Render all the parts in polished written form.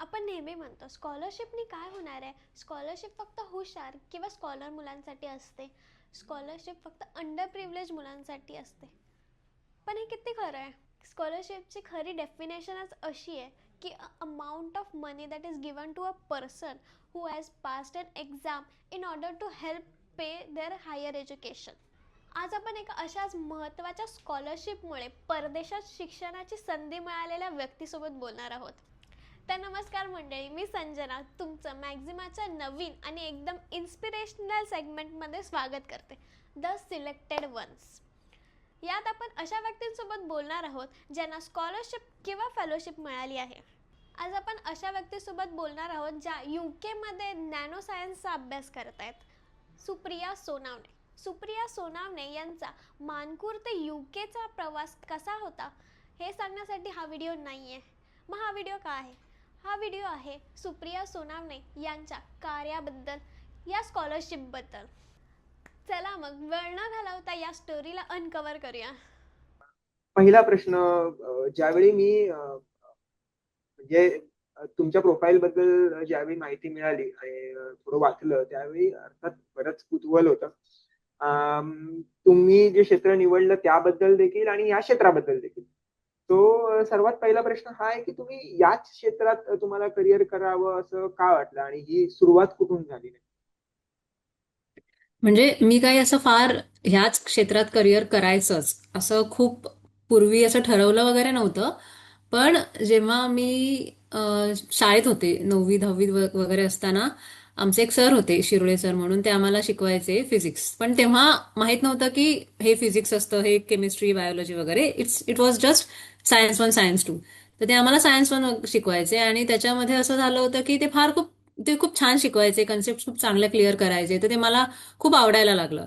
आपण नेहमी म्हणतो स्कॉलरशिपनी काय होणार आहे. स्कॉलरशिप फक्त हुशार किंवा स्कॉलर मुलांसाठी असते. स्कॉलरशिप फक्त अंडर प्रिव्हिलेज मुलांसाठी असते. पण हे किती खरं आहे. स्कॉलरशिपची खरी डेफिनेशनच अशी आहे की amount of money that is given to a person who has passed an exam in order to help pay their higher education. आज आपण एका अशाच महत्त्वाच्या स्कॉलरशिपमुळे परदेशात शिक्षणाची संधी मिळालेल्या व्यक्तीसोबत बोलणार आहोत. तर नमस्कार मंडळी, मी संजना तुमचं मॅक्झिमाच्या नवीन आणि एकदम इन्स्पिरेशनल सेगमेंटमध्ये स्वागत करते, द सिलेक्टेड वन्स. यात आपण अशा व्यक्तींसोबत बोलणार आहोत ज्यांना स्कॉलरशिप किंवा फेलोशिप मिळाली आहे. आज आपण अशा व्यक्तीसोबत बोलणार आहोत ज्या UK मध्ये नॅनो सायन्सचा अभ्यास करत आहेत. सुप्रिया सोनावणे. सुप्रिया सोनावणे यांचा मानकूर ते UKचा प्रवास कसा होता हे सांगण्यासाठी हा व्हिडिओ नाही आहे. मग हा व्हिडिओ का आहे? हा व्हिडिओ आहे सुप्रिया सोनावणे यांच्या कार्याबद्दल, या स्कॉलरशिपबद्दल. चला मग वेळ न घालवता या स्टोरीला अनकव्हर करूया. पहिला प्रश्न, ज्यावेळी मी म्हणजे तुमच्या प्रोफाईल बद्दल ज्यावेळी माहिती मिळाली आणि थोडं वाचलं त्यावेळी अर्थात बरंच कुतूहल होतं. तुम्ही जे क्षेत्र निवडलं त्याबद्दल देखील आणि या क्षेत्राबद्दल देखील. तो सर्वात पहिला प्रश्न हा आहे की तुम्ही याच क्षेत्रात तुम्हाला करिअर करावं असं का वाटलं आणि ही सुरुवात कुठून झाली? म्हणजे मी काही असं फार ह्याच क्षेत्रात करिअर करायचंच असं खूप पूर्वी असं ठरवलं वगैरे नव्हतं. पण जेव्हा मी शाळेत होते 9वी 10वी वगैरे असताना आमचे एक सर होते, शिरोळे सर म्हणून, ते आम्हाला शिकवायचे फिजिक्स. पण तेव्हा माहित नव्हतं की हे फिजिक्स असतं, हे केमिस्ट्री बायोलॉजी वगैरे. It was just science 1 science 2. तर ते आम्हाला सायन्स 1 शिकवायचे आणि त्याच्यामध्ये असं झालं होतं की ते खूप छान शिकवायचे, कन्सेप्ट खूप चांगल्या क्लिअर करायचे. तर ते मला खूप आवडायला लागलं.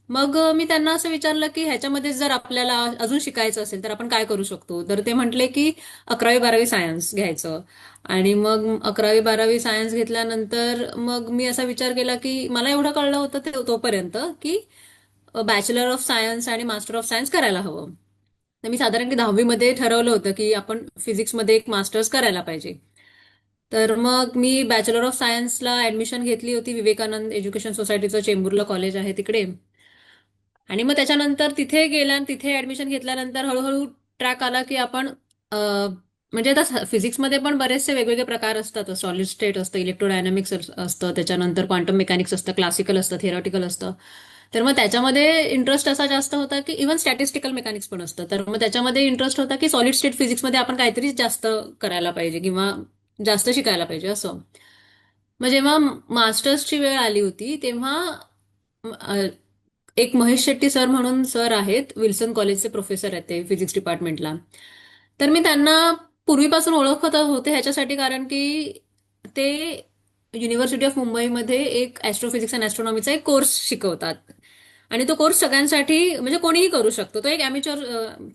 मग मी त्यांना असं विचारलं की ह्याच्यामध्ये जर आपल्याला अजून शिकायचं असेल तर आपण काय करू शकतो. तर ते म्हटले की 11वी 12वी सायन्स घ्यायचं. आणि मग 11वी 12वी सायन्स घेतल्यानंतर मग मी असा विचार केला की मला एवढं कळलं होतं तोपर्यंत की बॅचलर ऑफ सायन्स आणि मास्टर ऑफ सायन्स करायला हवं. तर मी साधारण की 10वी मध्ये ठरवलं होतं की आपण फिजिक्समध्ये एक मास्टर्स करायला पाहिजे. तर मग मी बॅचलर ऑफ सायन्सला ऍडमिशन घेतली होती विवेकानंद एज्युकेशन सोसायटीचं चेंबूरला कॉलेज आहे तिकडे. आणि मग त्याच्यानंतर तिथे ऍडमिशन घेतल्यानंतर हळूहळू ट्रॅक आला की आपण म्हणजे आता फिजिक्समध्ये पण बरेचसे वेगवेगळे प्रकार असतात. सॉलिड स्टेट असतं, इलेक्ट्रोडायनामिक्स असतं, त्याच्यानंतर क्वांटम मेकॅनिक्स असतं, क्लासिकल असतं, थिअरॉटिकल असतं. तर मग त्याच्यामध्ये इंटरेस्ट असा जास्त होता की इव्हन स्टॅटिस्टिकल मेकॅनिक्स पण असतं. तर मग त्याच्यामध्ये इंटरेस्ट होता की सॉलिड स्टेट फिजिक्समध्ये आपण काहीतरी जास्त करायला पाहिजे किंवा जास्त शिकायला पाहिजे असं. मग जेव्हा मास्टर्सची वेळ आली होती तेव्हा एक महेश शेट्टी सर म्हणून सर आहेत, विल्सन कॉलेजचे प्रोफेसर आहेत ते फिजिक्स डिपार्टमेंटला. तर मी त्यांना पूर्वीपासून ओळखत होते ह्याच्यासाठी कारण की ते युनिव्हर्सिटी ऑफ मुंबईमध्ये एक ॲस्ट्रोफिजिक्स अँड ॲस्ट्रॉनॉमीचा एक कोर्स शिकवतात. आणि तो कोर्स सगळ्यांसाठी, म्हणजे कोणीही करू शकतो. तो एक ॲमेच्युअर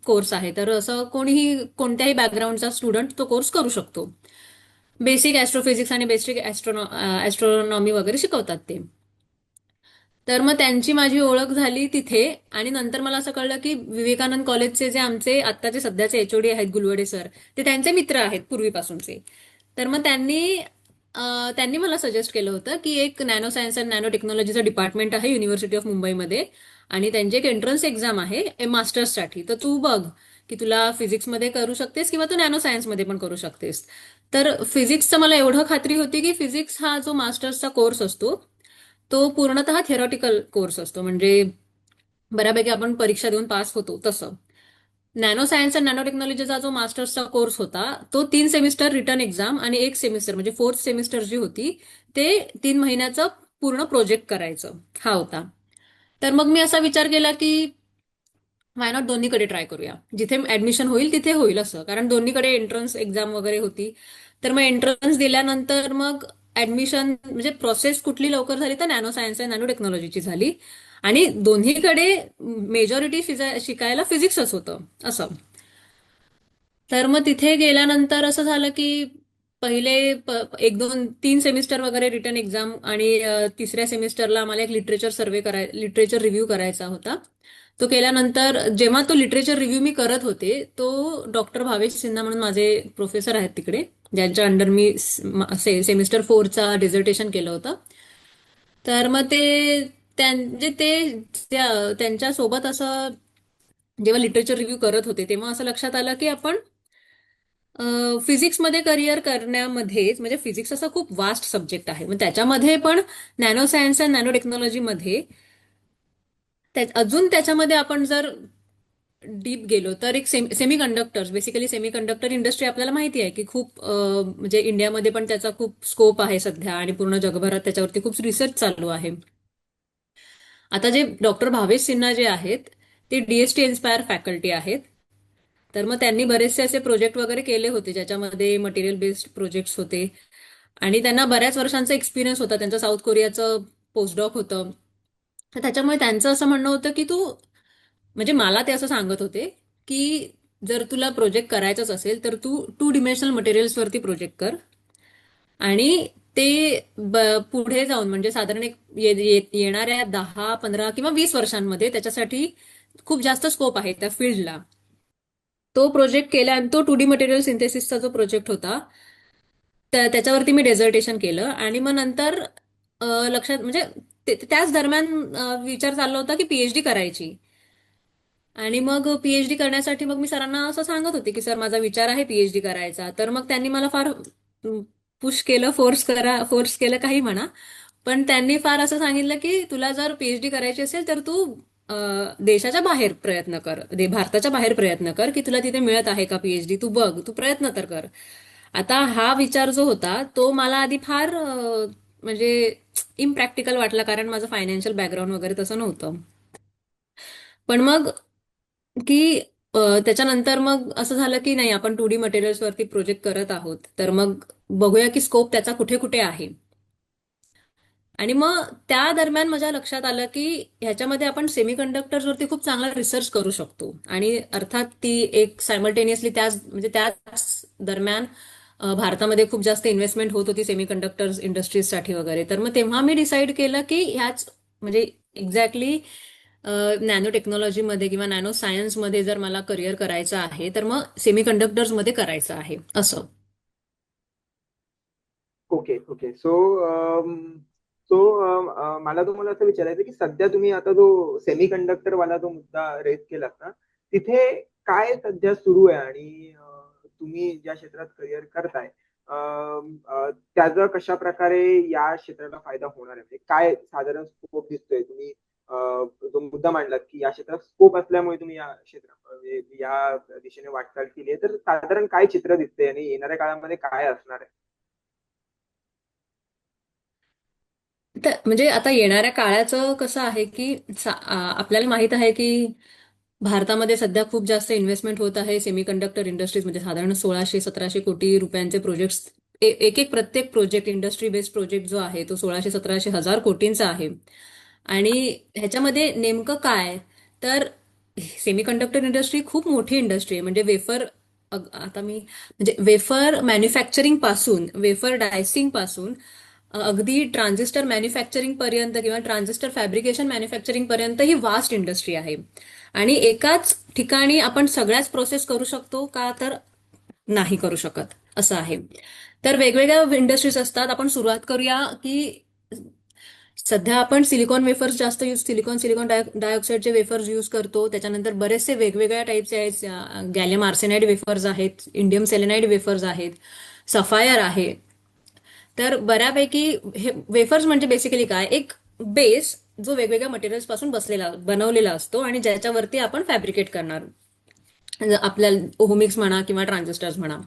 कोर्स आहे. तर असं कोणीही, कोणत्याही बॅकग्राऊंडचा स्टुडंट तो कोर्स करू शकतो. बेसिक ॲस्ट्रोफिजिक्स आणि बेसिक ॲस्ट्रॉनॉमी वगैरे शिकवतात ते. तर मग त्यांची माझी ओळख झाली तिथे. आणि नंतर मला असं कळलं की विवेकानंद कॉलेजचे जे आमचे आत्ताचे सध्याचे HOD आहेत गुलवडे सर, ते त्यांचे मित्र आहेत पूर्वीपासूनचे. तर मग त्यांनी मला सजेस्ट केलं होतं की एक नॅनो सायन्स अँड नॅनो टेक्नॉलॉजीचं डिपार्टमेंट आहे युनिव्हर्सिटी ऑफ मुंबईमध्ये आणि त्यांची एक एंट्रन्स एक्झाम आहे मास्टर्ससाठी. तर तू बघ की तुला फिजिक्समध्ये करू शकतेस किंवा तू नॅनो सायन्समध्ये पण करू शकतेस. तर फिजिक्सचं मला एवढं खात्री होती की फिजिक्स हा जो मास्टर्सचा कोर्स असतो तो पूर्णतः थिअरॉटिकल कोर्स असतो, म्हणजे बऱ्यापैकी आपण परीक्षा देऊन पास होतो तसं. नॅनो सायन्स अँड नॅनो टेक्नॉलॉजीचा जो मास्टर्सचा कोर्स होता तो 3 सेमिस्टर रिटर्न एक्झाम आणि 1 सेमिस्टर म्हणजे 4th सेमिस्टर जी होती ते 3 महिन्याचं पूर्ण प्रोजेक्ट करायचं हा होता. तर मग मी असा विचार केला की वाय नॉट दोन्हीकडे ट्राय करूया, जिथे ऍडमिशन होईल तिथे होईल असं. कारण दोन्हीकडे एंट्रन्स एक्झाम वगैरे होती. तर मग एंट्रन्स दिल्यानंतर मग ऍडमिशन म्हणजे प्रोसेस कुठली लवकर झाली तर नॅनो सायन्स आणि नॅनो टेक्नॉलॉजीची झाली. आणि दोन्हीकडे मेजॉरिटी शिकायला फिजिक्सच होतं असं. तर मग तिथे गेल्यानंतर असं झालं की पहिले 1 2 3 सेमिस्टर वगैरे रिटर्न एक्झाम आणि 3ऱ्या सेमिस्टरला आम्हाला एक लिटरेचर रिव्ह्यू करायचा होता. तो केल्यानंतर जेव्हा तो लिटरेचर रिव्ह्यू मी करत होते, तो डॉक्टर भावेश सिन्हा म्हणून माझे प्रोफेसर आहेत तिकडे, ज्यांच्या अंडर मी सेमिस्टर 4चा डिझर्टेशन केलं होतं. तर मग म्हणजे त्यांच्यासोबत असं जेव्हा लिटरेचर रिव्ह्यू करत होते, तेव्हा असं लक्षात आलं की आपण फिजिक्समध्ये करिअर करण्यामध्येच, म्हणजे फिजिक्स असा खूप वास्ट सब्जेक्ट आहे, मग त्याच्यामध्ये पण नॅनो सायन्स आणि नॅनो टेक्नॉलॉजीमध्ये अजून त्याच्यामध्ये आपण जर डीप गेलो तर एक semi conductors, basically semi conductor industry आपल्याला माहिती आहे की खूप म्हणजे इंडियामध्ये पण त्याचा खूप स्कोप आहे सध्या, आणि पूर्ण जगभरात त्याच्यावरती खूप रिसर्च चालू आहे. आता जे डॉक्टर भावेश सिन्हा जे आहेत, ते डीएसटी इन्स्पायर फॅकल्टी आहेत. तर मग त्यांनी बरेचसे असे प्रोजेक्ट वगैरे केले होते, ज्याच्यामध्ये मटेरियल बेस्ड प्रोजेक्ट्स होते, आणि त्यांना बऱ्याच वर्षांचा एक्सपिरियन्स होता. त्यांचं साऊथ कोरियाचं पोस्टडॉक होतं. तर त्याच्यामुळे त्यांचं असं म्हणणं होतं की म्हणजे मला ते असं सांगत होते की जर तुला प्रोजेक्ट करायचाच असेल तर तू 2 डिमेन्शनल मटेरियल्सवरती प्रोजेक्ट कर, आणि ते पुढे जाऊन म्हणजे साधारण एक येणाऱ्या 10, 15 किंवा 20 वर्षांमध्ये त्याच्यासाठी खूप जास्त स्कोप आहे त्या फील्डला. तो प्रोजेक्ट केला, आणि तो 2D मटेरियल सिंथेसिसचा जो प्रोजेक्ट होता, त्याच्यावरती मी डेझर्टेशन केलं. आणि मग नंतर लक्षात म्हणजे त्याच दरम्यान विचार चालला होता की पीएचडी करायची. आणि मग पीएचडी करण्यासाठी मग मी सरांना असं सांगत होते की सर, माझा विचार आहे पीएचडी करायचा. तर मग त्यांनी मला फार पुश केलं, फोर्स केलं काही म्हणा, पण त्यांनी फार असं सांगितलं की तुला जर पीएचडी करायची असेल तर तू देशाच्या बाहेर प्रयत्न कर, भारताच्या बाहेर प्रयत्न कर, की तुला तिथे मिळत आहे का पीएचडी, तू बघ, तू प्रयत्न तर कर. आता हा विचार जो होता तो मला आधी फार म्हणजे इम्प्रॅक्टिकल वाटला, कारण माझं फायनान्शियल बॅकग्राऊंड वगैरे तसं नव्हतं. पण मग की त्याच्यानंतर मग असं झालं की नाही, आपण 2D मटेरियल्सवरती प्रोजेक्ट करत आहोत, तर मग बघूया की स्कोप त्याचा कुठे कुठे आहे. आणि मग त्या दरम्यान माझ्या लक्षात आलं की ह्याच्यामध्ये आपण सेमीकंडक्टर्सवरती खूप चांगला रिसर्च करू शकतो, आणि अर्थात ती एक सायमल्टेनियसली त्याच दरम्यान भारतामध्ये खूप जास्त इन्व्हेस्टमेंट होत होती सेमीकंडक्टर्स इंडस्ट्रीजसाठी वगैरे. तर मग तेव्हा मी डिसाईड केलं की ह्याच म्हणजे एक्झॅक्टली नॅनो टेक्नॉलॉजीमध्ये किंवा नॅनो सायन्समध्ये जर मला करिअर करायचं आहे तर मग सेमीकंडक्टर्समध्ये करायचं आहे असं. Okay okay. सो मला तुम्हाला असं विचारायचं की सध्या तुम्ही आता जो सेमी कंडक्टर वाला जो मुद्दा रेज केलात ना, तिथे काय सध्या सुरू आहे, आणि तुम्ही ज्या क्षेत्रात करिअर करताय त्याचा कशा प्रकारे या क्षेत्राला फायदा होणार आहे, म्हणजे काय साधारण स्कोप दिसतोय? तुम्ही जो मुद्दा मांडलात की या क्षेत्रात स्कोप असल्यामुळे तुम्ही या क्षेत्रात म्हणजे या दिशेने वाटचाल केली आहे, तर साधारण काय चित्र दिसतंय आणि येणाऱ्या काळामध्ये काय असणार आहे? तर म्हणजे आता येणाऱ्या काळाचं कसं आहे की आपल्याला माहित आहे की भारतामध्ये सध्या खूप जास्त इन्व्हेस्टमेंट होत आहे सेमीकंडक्टर इंडस्ट्रीजमध्ये. साधारण 1600-1700 कोटी रुपयांचे प्रोजेक्ट्स, एक एक प्रत्येक प्रोजेक्ट, इंडस्ट्री बेस्ड प्रोजेक्ट जो आहे तो 1600-1700 हजार कोटींचा आहे. आणि ह्याच्यामध्ये नेमकं काय, तर सेमीकंडक्टर इंडस्ट्री खूप मोठी इंडस्ट्री आहे. म्हणजे आता मी म्हणजे वेफर मॅन्युफॅक्चरिंग पासून, वेफर डायसिंग पासून अगदी ट्रान्झिस्टर मॅन्युफॅक्चरिंग पर्यंत किंवा ट्रान्झिस्टर फॅब्रिकेशन मॅन्युफॅक्चरिंग पर्यंत ही वास्ट इंडस्ट्री आहे. आणि एकाच ठिकाणी आपण सगळ्याच प्रोसेस करू शकतो का, तर नाही करू शकत, असं आहे. तर वेगवेगळ्या इंडस्ट्रीज असतात. आपण सुरुवात करूया की सध्या आपण सिलिकॉन वेफर्स जास्त सिलिकॉन डायऑक्साईडचे वेफर्स यूज करतो. त्याच्यानंतर बरेचसे वेगवेगळ्या टाईपचे आहेत. गॅलियम आर्सेनाइड वेफर्स आहेत, इंडियम सेलेनाइड वेफर्स आहेत, सफायर आहे. तर बऱ्यापैकी हे वेफर्स म्हणजे बेसिकली काय, एक बेस जो वेगवेगळ्या मटेरियल्स पासून बनवलेला असतो, आणि ज्याच्यावरती आपण फॅब्रिकेट करणार, आपल्याला ओहोमिक्स म्हणा किंवा ट्रान्झिस्टर्स म्हणा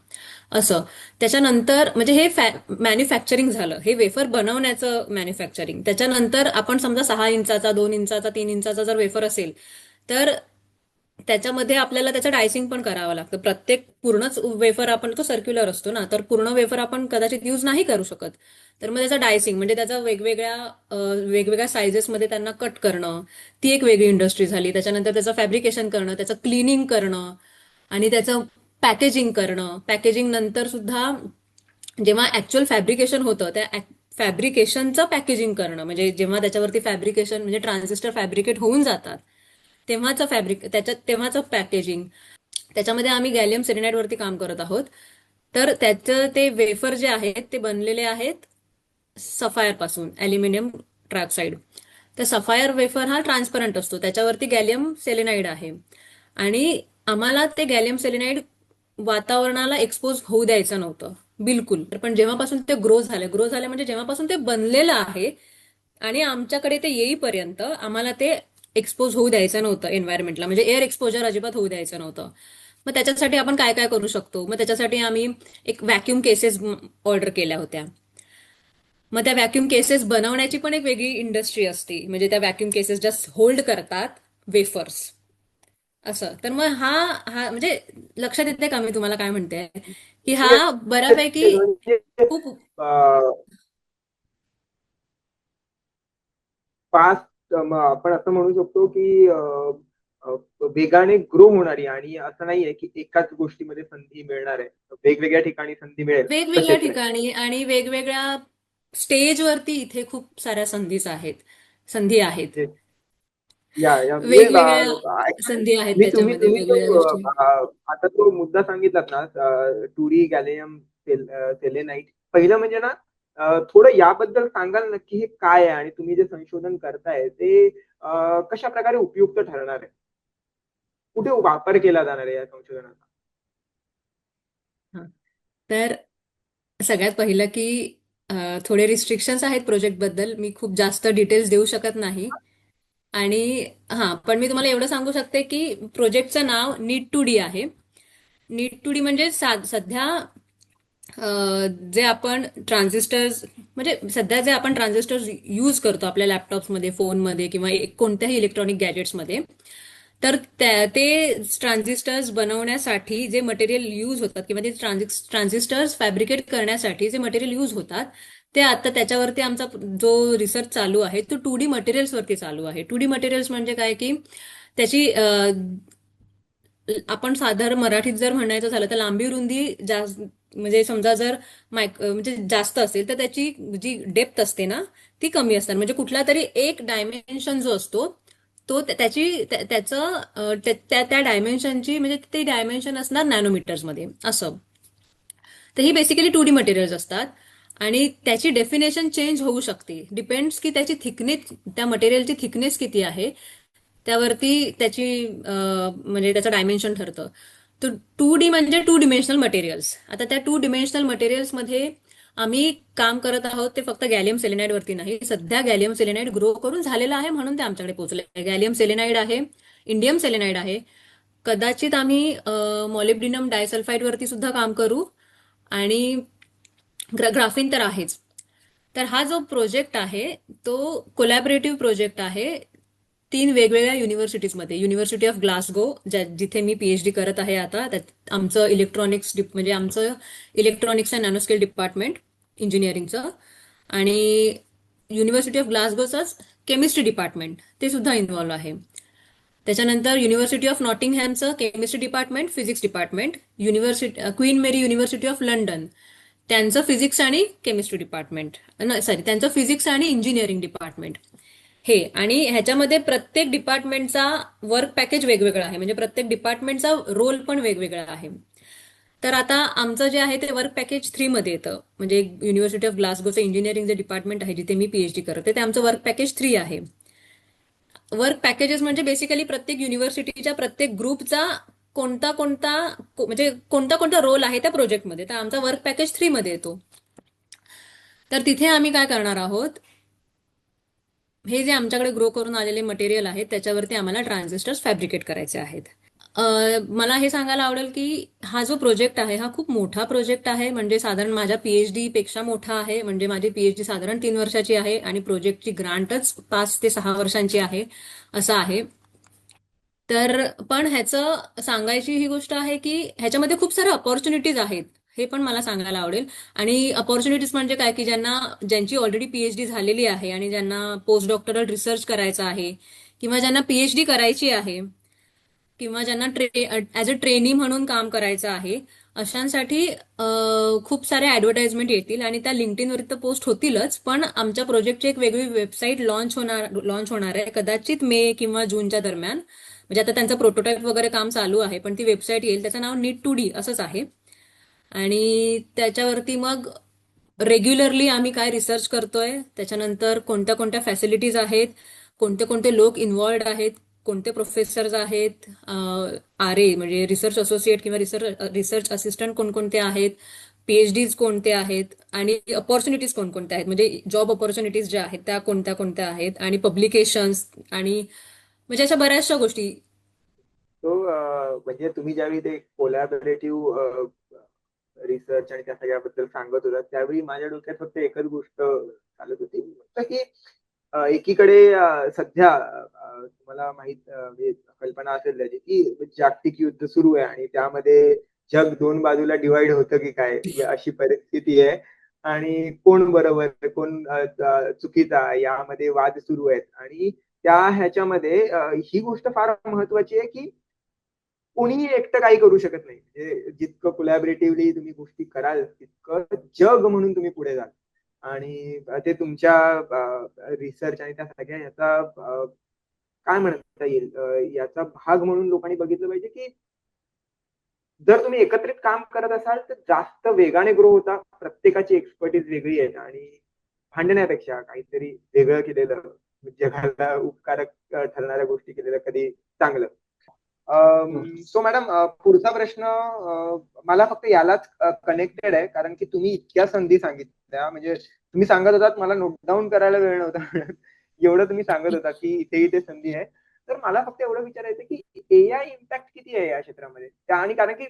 असं. त्याच्यानंतर म्हणजे हे मॅन्युफॅक्चरिंग झालं, हे वेफर बनवण्याचं मॅन्युफॅक्चरिंग. त्याच्यानंतर आपण समजा 6 इंचाचा, 2 इंचाचा, 3 इंचाचा जर वेफर असेल, तर त्याच्यामध्ये आपल्याला त्याचं डायसिंग पण करावं लागतं. प्रत्येक पूर्णच वेफर आपण, तो सर्क्युलर असतो ना, तर पूर्ण वेफर आपण कदाचित यूज नाही करू शकत. तर मग त्याचं डायसिंग म्हणजे त्याचा वेगवेगळ्या सायझेसमध्ये त्यांना कट करणं, ती एक वेगळी इंडस्ट्री झाली. त्याच्यानंतर त्याचं फॅब्रिकेशन करणं, त्याचं क्लिनिंग करणं, आणि त्याचं पॅकेजिंग करणं. पॅकेजिंग नंतर सुद्धा जेव्हा ऍक्च्युअल फॅब्रिकेशन होतं, त्या फॅब्रिकेशनचं पॅकेजिंग करणं, म्हणजे जेव्हा त्याच्यावरती फॅब्रिकेशन म्हणजे ट्रान्झिस्टर फॅब्रिकेट होऊन जातात, तेव्हाचं फॅब्रिक तेव्हाचं पॅकेजिंग, त्याच्यामध्ये आम्ही गॅलियम सेलेनाइड वरती काम करत आहोत. तर त्याचं ते वेफर जे आहेत ते बनलेले आहेत सफायर पासून, अल्युमिनियम ट्रायऑक्साईड. तर सफायर वेफर हा ट्रान्सपरंट असतो, त्याच्यावरती गॅलियम सेलेनाइड आहे. आणि आम्हाला ते गॅलियम सेलेनाइड वातावरणाला एक्सपोज होऊ द्यायचं नव्हतं बिलकुल. पण जेव्हापासून ते ग्रो झाले म्हणजे जेव्हापासून ते बनलेलं आहे आणि आमच्याकडे ते येईपर्यंत आम्हाला ते एक्सपोज होऊ द्यायचं नव्हतं एन्व्हायरमेंटला, म्हणजे एअर एक्सपोजर अजिबात होऊ द्यायचं नव्हतं. मग त्याच्यासाठी आपण काय काय करू शकतो? मग त्याच्यासाठी आम्ही एक व्हॅक्यूम केसेस ऑर्डर केल्या होत्या. मग त्या व्हॅक्यूम केसेस बनवण्याची पण एक वेगळी इंडस्ट्री असते, म्हणजे त्या व्हॅक्यूम केसेस जस्ट होल्ड करतात वेफर्स असं. तर मग हा हा म्हणजे लक्षात येते का मी तुम्हाला काय म्हणते, की हा बऱ्यापैकी म्हणजे खूप फास्ट आपण असं म्हणू शकतो की अ, वेगाने ग्रो होणारी, आणि असं नाहीये की एकाच गोष्टीमध्ये संधी मिळणार आहे, वेगवेगळ्या ठिकाणी संधी मिळेल वेगवेगळ्या तसेच आहे. ठिकाणी आणि वेगवेगळ्या स्टेजवरती इथे खूप साऱ्या संधी आहेत. म्हणजे या म्हणजे वेगवेगळ्या actually संधी आहेत मी तुम्ही त्याच्यामध्ये, तुम्ही वेगवेगळ्या तो गोष्टी. आता तो मुद्दा सांगितलात ना, 2D गॅलियम सेलेनाईट, पहिलं म्हणजे ना, थोडं याबद्दल सांगाल नक्की हे काय आहे, आणि तुम्ही जे संशोधन करताय ते कशा प्रकारे उपयुक्त ठरणार आहे, कुठे वापर केला जाणार आहे या संशोधनाचा? हा. तर सगळ्यात पहिलं की थोडे रिस्ट्रिक्शन्स आहेत प्रोजेक्ट बद्दल, मी खूप जास्त डिटेल्स देऊ शकत नाही. आणि पण मी तुम्हाला एवढं सांगू शकते की प्रोजेक्टचं नाव नीट टू डी आहे. नीट टू डी म्हणजे सध्या जे आपण ट्रान्झिस्टर्स, म्हणजे सध्या जे आपण ट्रान्झिस्टर्स यूज करतो आपल्या लॅपटॉप्समध्ये, फोनमध्ये किंवा कोणत्याही इलेक्ट्रॉनिक गॅजेट्समध्ये, तर ते ट्रान्झिस्टर्स बनवण्यासाठी जे मटेरियल यूज होतात किंवा ते ट्रान्झिस्टर्स फॅब्रिकेट करण्यासाठी जे मटेरियल यूज होतात, ते आता त्याच्यावरती आमचा जो रिसर्च चालू आहे तो 2D मटेरियल्सवरती चालू आहे. 2D मटेरियल्स म्हणजे काय की त्याची आपण साधारण मराठीत जर म्हणायचं झालं तर लांबी रुंदी जास्त, म्हणजे समजा जर म्हणजे जास्त असेल तर त्याची जी डेप्थ असते ना ती कमी असणार. म्हणजे कुठला तरी एक डायमेन्शन जो असतो तो त्याचं त्या डायमेन्शनची, म्हणजे ते डायमेन्शन असणार नॅनोमीटर्समध्ये असं. तर ही बेसिकली 2D मटेरियल्स असतात आणि त्याची डेफिनेशन चेंज होऊ शकते, डिपेंड्स की त्याची थिकनेस, त्या मटेरियलची थिकनेस किती आहे त्यावरती त्याची म्हणजे त्याचं डायमेन्शन ठरतं. तर 2D म्हणजे 2 डिमेन्शनल मटेरियल्स. आता त्या 2 डिमेन्शनल मटेरियल्समध्ये आम्ही काम करत आहोत ते फक्त गॅलियम सेलेनाइड वरती नाही. सध्या गॅलियम सेलेनाइड ग्रो करून झालेलं आहे म्हणून ते आमच्याकडे पोहोचले. गॅलियम सेलेनाइड आहे, इंडियम सेलेनाइड आहे, कदाचित आम्ही मॉलिब्डिनम डायसल्फाइड वरती सुद्धा काम करू, आणि ग्राफीन तर आहेच. तर हा जो प्रोजेक्ट आहे तो कोलॅबरेटिव्ह प्रोजेक्ट आहे 3 वेगवेगळ्या युनिव्हर्सिटीजमध्ये. युनिव्हर्सिटी ऑफ ग्लासगो, जिथे मी पीएचडी करत आहे आता, त्यात आमचं म्हणजे आमचं इलेक्ट्रॉनिक्स अँड नॅनोस्केल डिपार्टमेंट इंजिनिअरिंगचं, आणि युनिव्हर्सिटी ऑफ ग्लासगोचंच केमिस्ट्री डिपार्टमेंट ते सुद्धा इन्व्हॉल्व्ह आहे. त्याच्यानंतर युनिव्हर्सिटी ऑफ नॉटिंगहॅमचं chemistry department, physics department, Queen Mary University of London त्यांचं फिजिक्स आणि केमिस्ट्री डिपार्टमेंट, सॉरी त्यांचं फिजिक्स आणि इंजिनिअरिंग डिपार्टमेंट हे. आणि ह्याच्यामध्ये प्रत्येक डिपार्टमेंटचा वर्क पॅकेज वेगवेगळा आहे, म्हणजे प्रत्येक डिपार्टमेंटचा रोल पण वेगवेगळा आहे. तर आता आमचं जे आहे ते वर्क पॅकेज 3 मध्ये येतं, म्हणजे युनिव्हर्सिटी ऑफ ग्लासगोचं इंजिनिअरिंग जे डिपार्टमेंट आहे जिथे मी पीएचडी करते ते आमचं वर्क पॅकेज 3 आहे. वर्क पॅकेजेस म्हणजे बेसिकली प्रत्येक युनिव्हर्सिटीच्या प्रत्येक ग्रुपचा म्हणजे कोणता कोणता रोल आहे त्या प्रोजेक्टमध्ये, तर आमचा वर्क पॅकेज 3 मध्ये येतो. तर तिथे आम्ही काय करणार आहोत, हे जे आमच्याकडे ग्रो करून आलेले मटेरियल आहे त्याच्यावरती आम्हाला ट्रान्झिस्टर्स फॅब्रिकेट करायचे आहेत. मला हे सांगायला आवडेल की हा जो प्रोजेक्ट आहे हा खूप मोठा प्रोजेक्ट आहे, म्हणजे साधारण माझ्या पीएचडी पेक्षा मोठा आहे. म्हणजे माझी पीएचडी साधारण 3 वर्षाची आहे आणि प्रोजेक्टची ग्रांटच 5 ते 6 वर्षांची आहे, असं आहे. तर पण ह्याचं सांगायची ही गोष्ट आहे की ह्याच्यामध्ये खूप साऱ्या अपॉर्च्युनिटीज आहेत, हे पण मला सांगायला आवडेल. आणि अपॉर्च्युनिटीज म्हणजे काय की ज्यांची ऑलरेडी पीएचडी झालेली आहे आणि ज्यांना पोस्ट डॉक्टरल रिसर्च करायचा आहे, किंवा ज्यांना पीएचडी करायची आहे, किंवा ज्यांना ऍज अ ट्रेनी म्हणून काम करायचं आहे, अशांसाठी खूप सारे ऍडव्हर्टाइजमेंट येतील आणि त्या लिंक्डइनवर तर पोस्ट होतीलच. पण आमच्या प्रोजेक्टची एक वेगळी वेबसाईट लॉन्च होणार आहे कदाचित मे किंवा जूनच्या दरम्यान. म्हणजे आता त्यांचं प्रोटोटाईप वगैरे काम चालू आहे, पण ती वेबसाईट येईल, त्याचं नाव Need2D असंच आहे. आणि त्याच्यावरती मग रेग्युलरली आम्ही काय रिसर्च करतोय, त्याच्यानंतर कोणत्या कोणत्या फॅसिलिटीज आहेत, कोणते कोणते लोक इन्व्हॉल्ड आहेत, कोणते प्रोफेसर्स आहेत, RA म्हणजे रिसर्च असोसिएट किंवा रिसर्च असिस्टंट कोणकोणते आहेत, PhDs कोणते आहेत, आणि अपॉर्च्युनिटीज कोणकोणत्या आहेत, म्हणजे जॉब अपॉर्च्युनिटीज ज्या आहेत त्या कोणत्या कोणत्या आहेत, आणि पब्लिकेशन्स, आणि म्हणजे अशा बऱ्याचशा गोष्टी. तो म्हणजे तुम्ही ज्यावेळी ते कोलॅबोरेटिव्ह रिसर्च आणि त्या सगळ्याबद्दल सांगत होता, त्यावेळी माझ्या डोक्यात फक्त एकच गोष्ट चालत होती, की एकीकडे सध्या तुम्हाला माहित म्हणजे कल्पना असेल त्याची, की जागतिक युद्ध सुरू आहे आणि त्यामध्ये जग दोन बाजूला डिवाइड होतं की काय, अशी परिस्थिती आहे. आणि कोण बरोबर कोण चुकीचा यामध्ये वाद सुरू आहेत. आणि त्या ह्याच्यामध्ये ही गोष्ट फार महत्वाची आहे की कोणीही एकटं काही करू शकत नाही. म्हणजे जितकं कोलॅबरेटिव्हली तुम्ही गोष्टी कराल तितकं जग म्हणून तुम्ही पुढे जाल. आणि ते तुमच्या रिसर्च आणि त्या सगळ्या याचा काय म्हणता येईल, याचा भाग म्हणून लोकांनी बघितलं पाहिजे की जर तुम्ही एकत्रित काम करत असाल तर जास्त वेगाने ग्रो होता. प्रत्येकाची एक्सपर्टीज वेगळी आहे आणि भांडण्यापेक्षा काहीतरी वेगळं केलेलं, जगाला उपकारक ठरणाऱ्या गोष्टी केलेलं कधी चांगलं. सो मॅडम, पुढचा प्रश्न मला फक्त यालाच कनेक्टेड आहे, कारण की तुम्ही इतक्या संधी सांगितल्या, म्हणजे तुम्ही सांगत होतात मला नोट डाऊन करायला वेळ नव्हता मिळत. एवढं तुम्ही सांगत होता की इथे इथे संधी आहे. तर मला फक्त एवढं विचारायचं की AI इम्पॅक्ट किती आहे या क्षेत्रामध्ये, आणि कारण की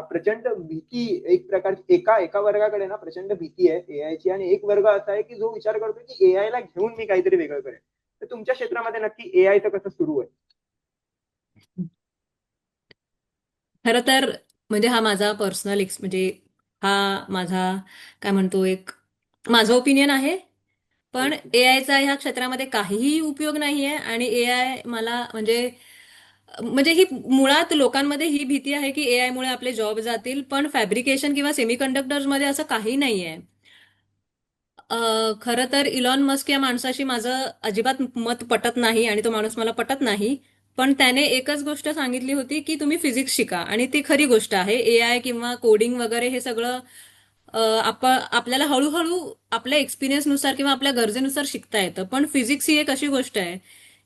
प्रचंड भीती, एक प्रकारची एका एका वर्गाकडे ना प्रचंड भीती आहे एआयची, आणि एक वर्ग असा आहे की जो विचार करतो की AI ला घेऊन मी काहीतरी वेगळं करेन. तर तुमच्या क्षेत्रामध्ये नक्की एआयचं कसं सुरू आहे? खरं तर म्हणजे हा माझा पर्सनल म्हणजे हा माझा काय म्हणतो एक माझं ओपिनियन आहे. पण ओके. AIचा ह्या क्षेत्रामध्ये काहीही उपयोग नाहीये, आणि AI मला म्हणजे म्हणजे ही मुळात लोकांमध्ये ही भीती आहे की AI मुळे आपले जॉब जातील, पण फॅब्रिकेशन किंवा सेमीकंडक्टर्स मध्ये असं काही नाहीये. खरं तर इलॉन मस्क या माणसाशी माझं अजिबात मत पटत नाही, आणि तो माणूस मला पटत नाही. पण त्याने एकच गोष्ट सांगितली होती की तुम्ही फिजिक्स शिका, आणि ती खरी गोष्ट आहे. AI किंवा कोडिंग वगैरे हे सगळं आपल्याला हळूहळू आपल्या एक्सपिरियन्सनुसार किंवा आपल्या गरजेनुसार शिकता येतं. पण फिजिक्स ही एक अशी गोष्ट आहे,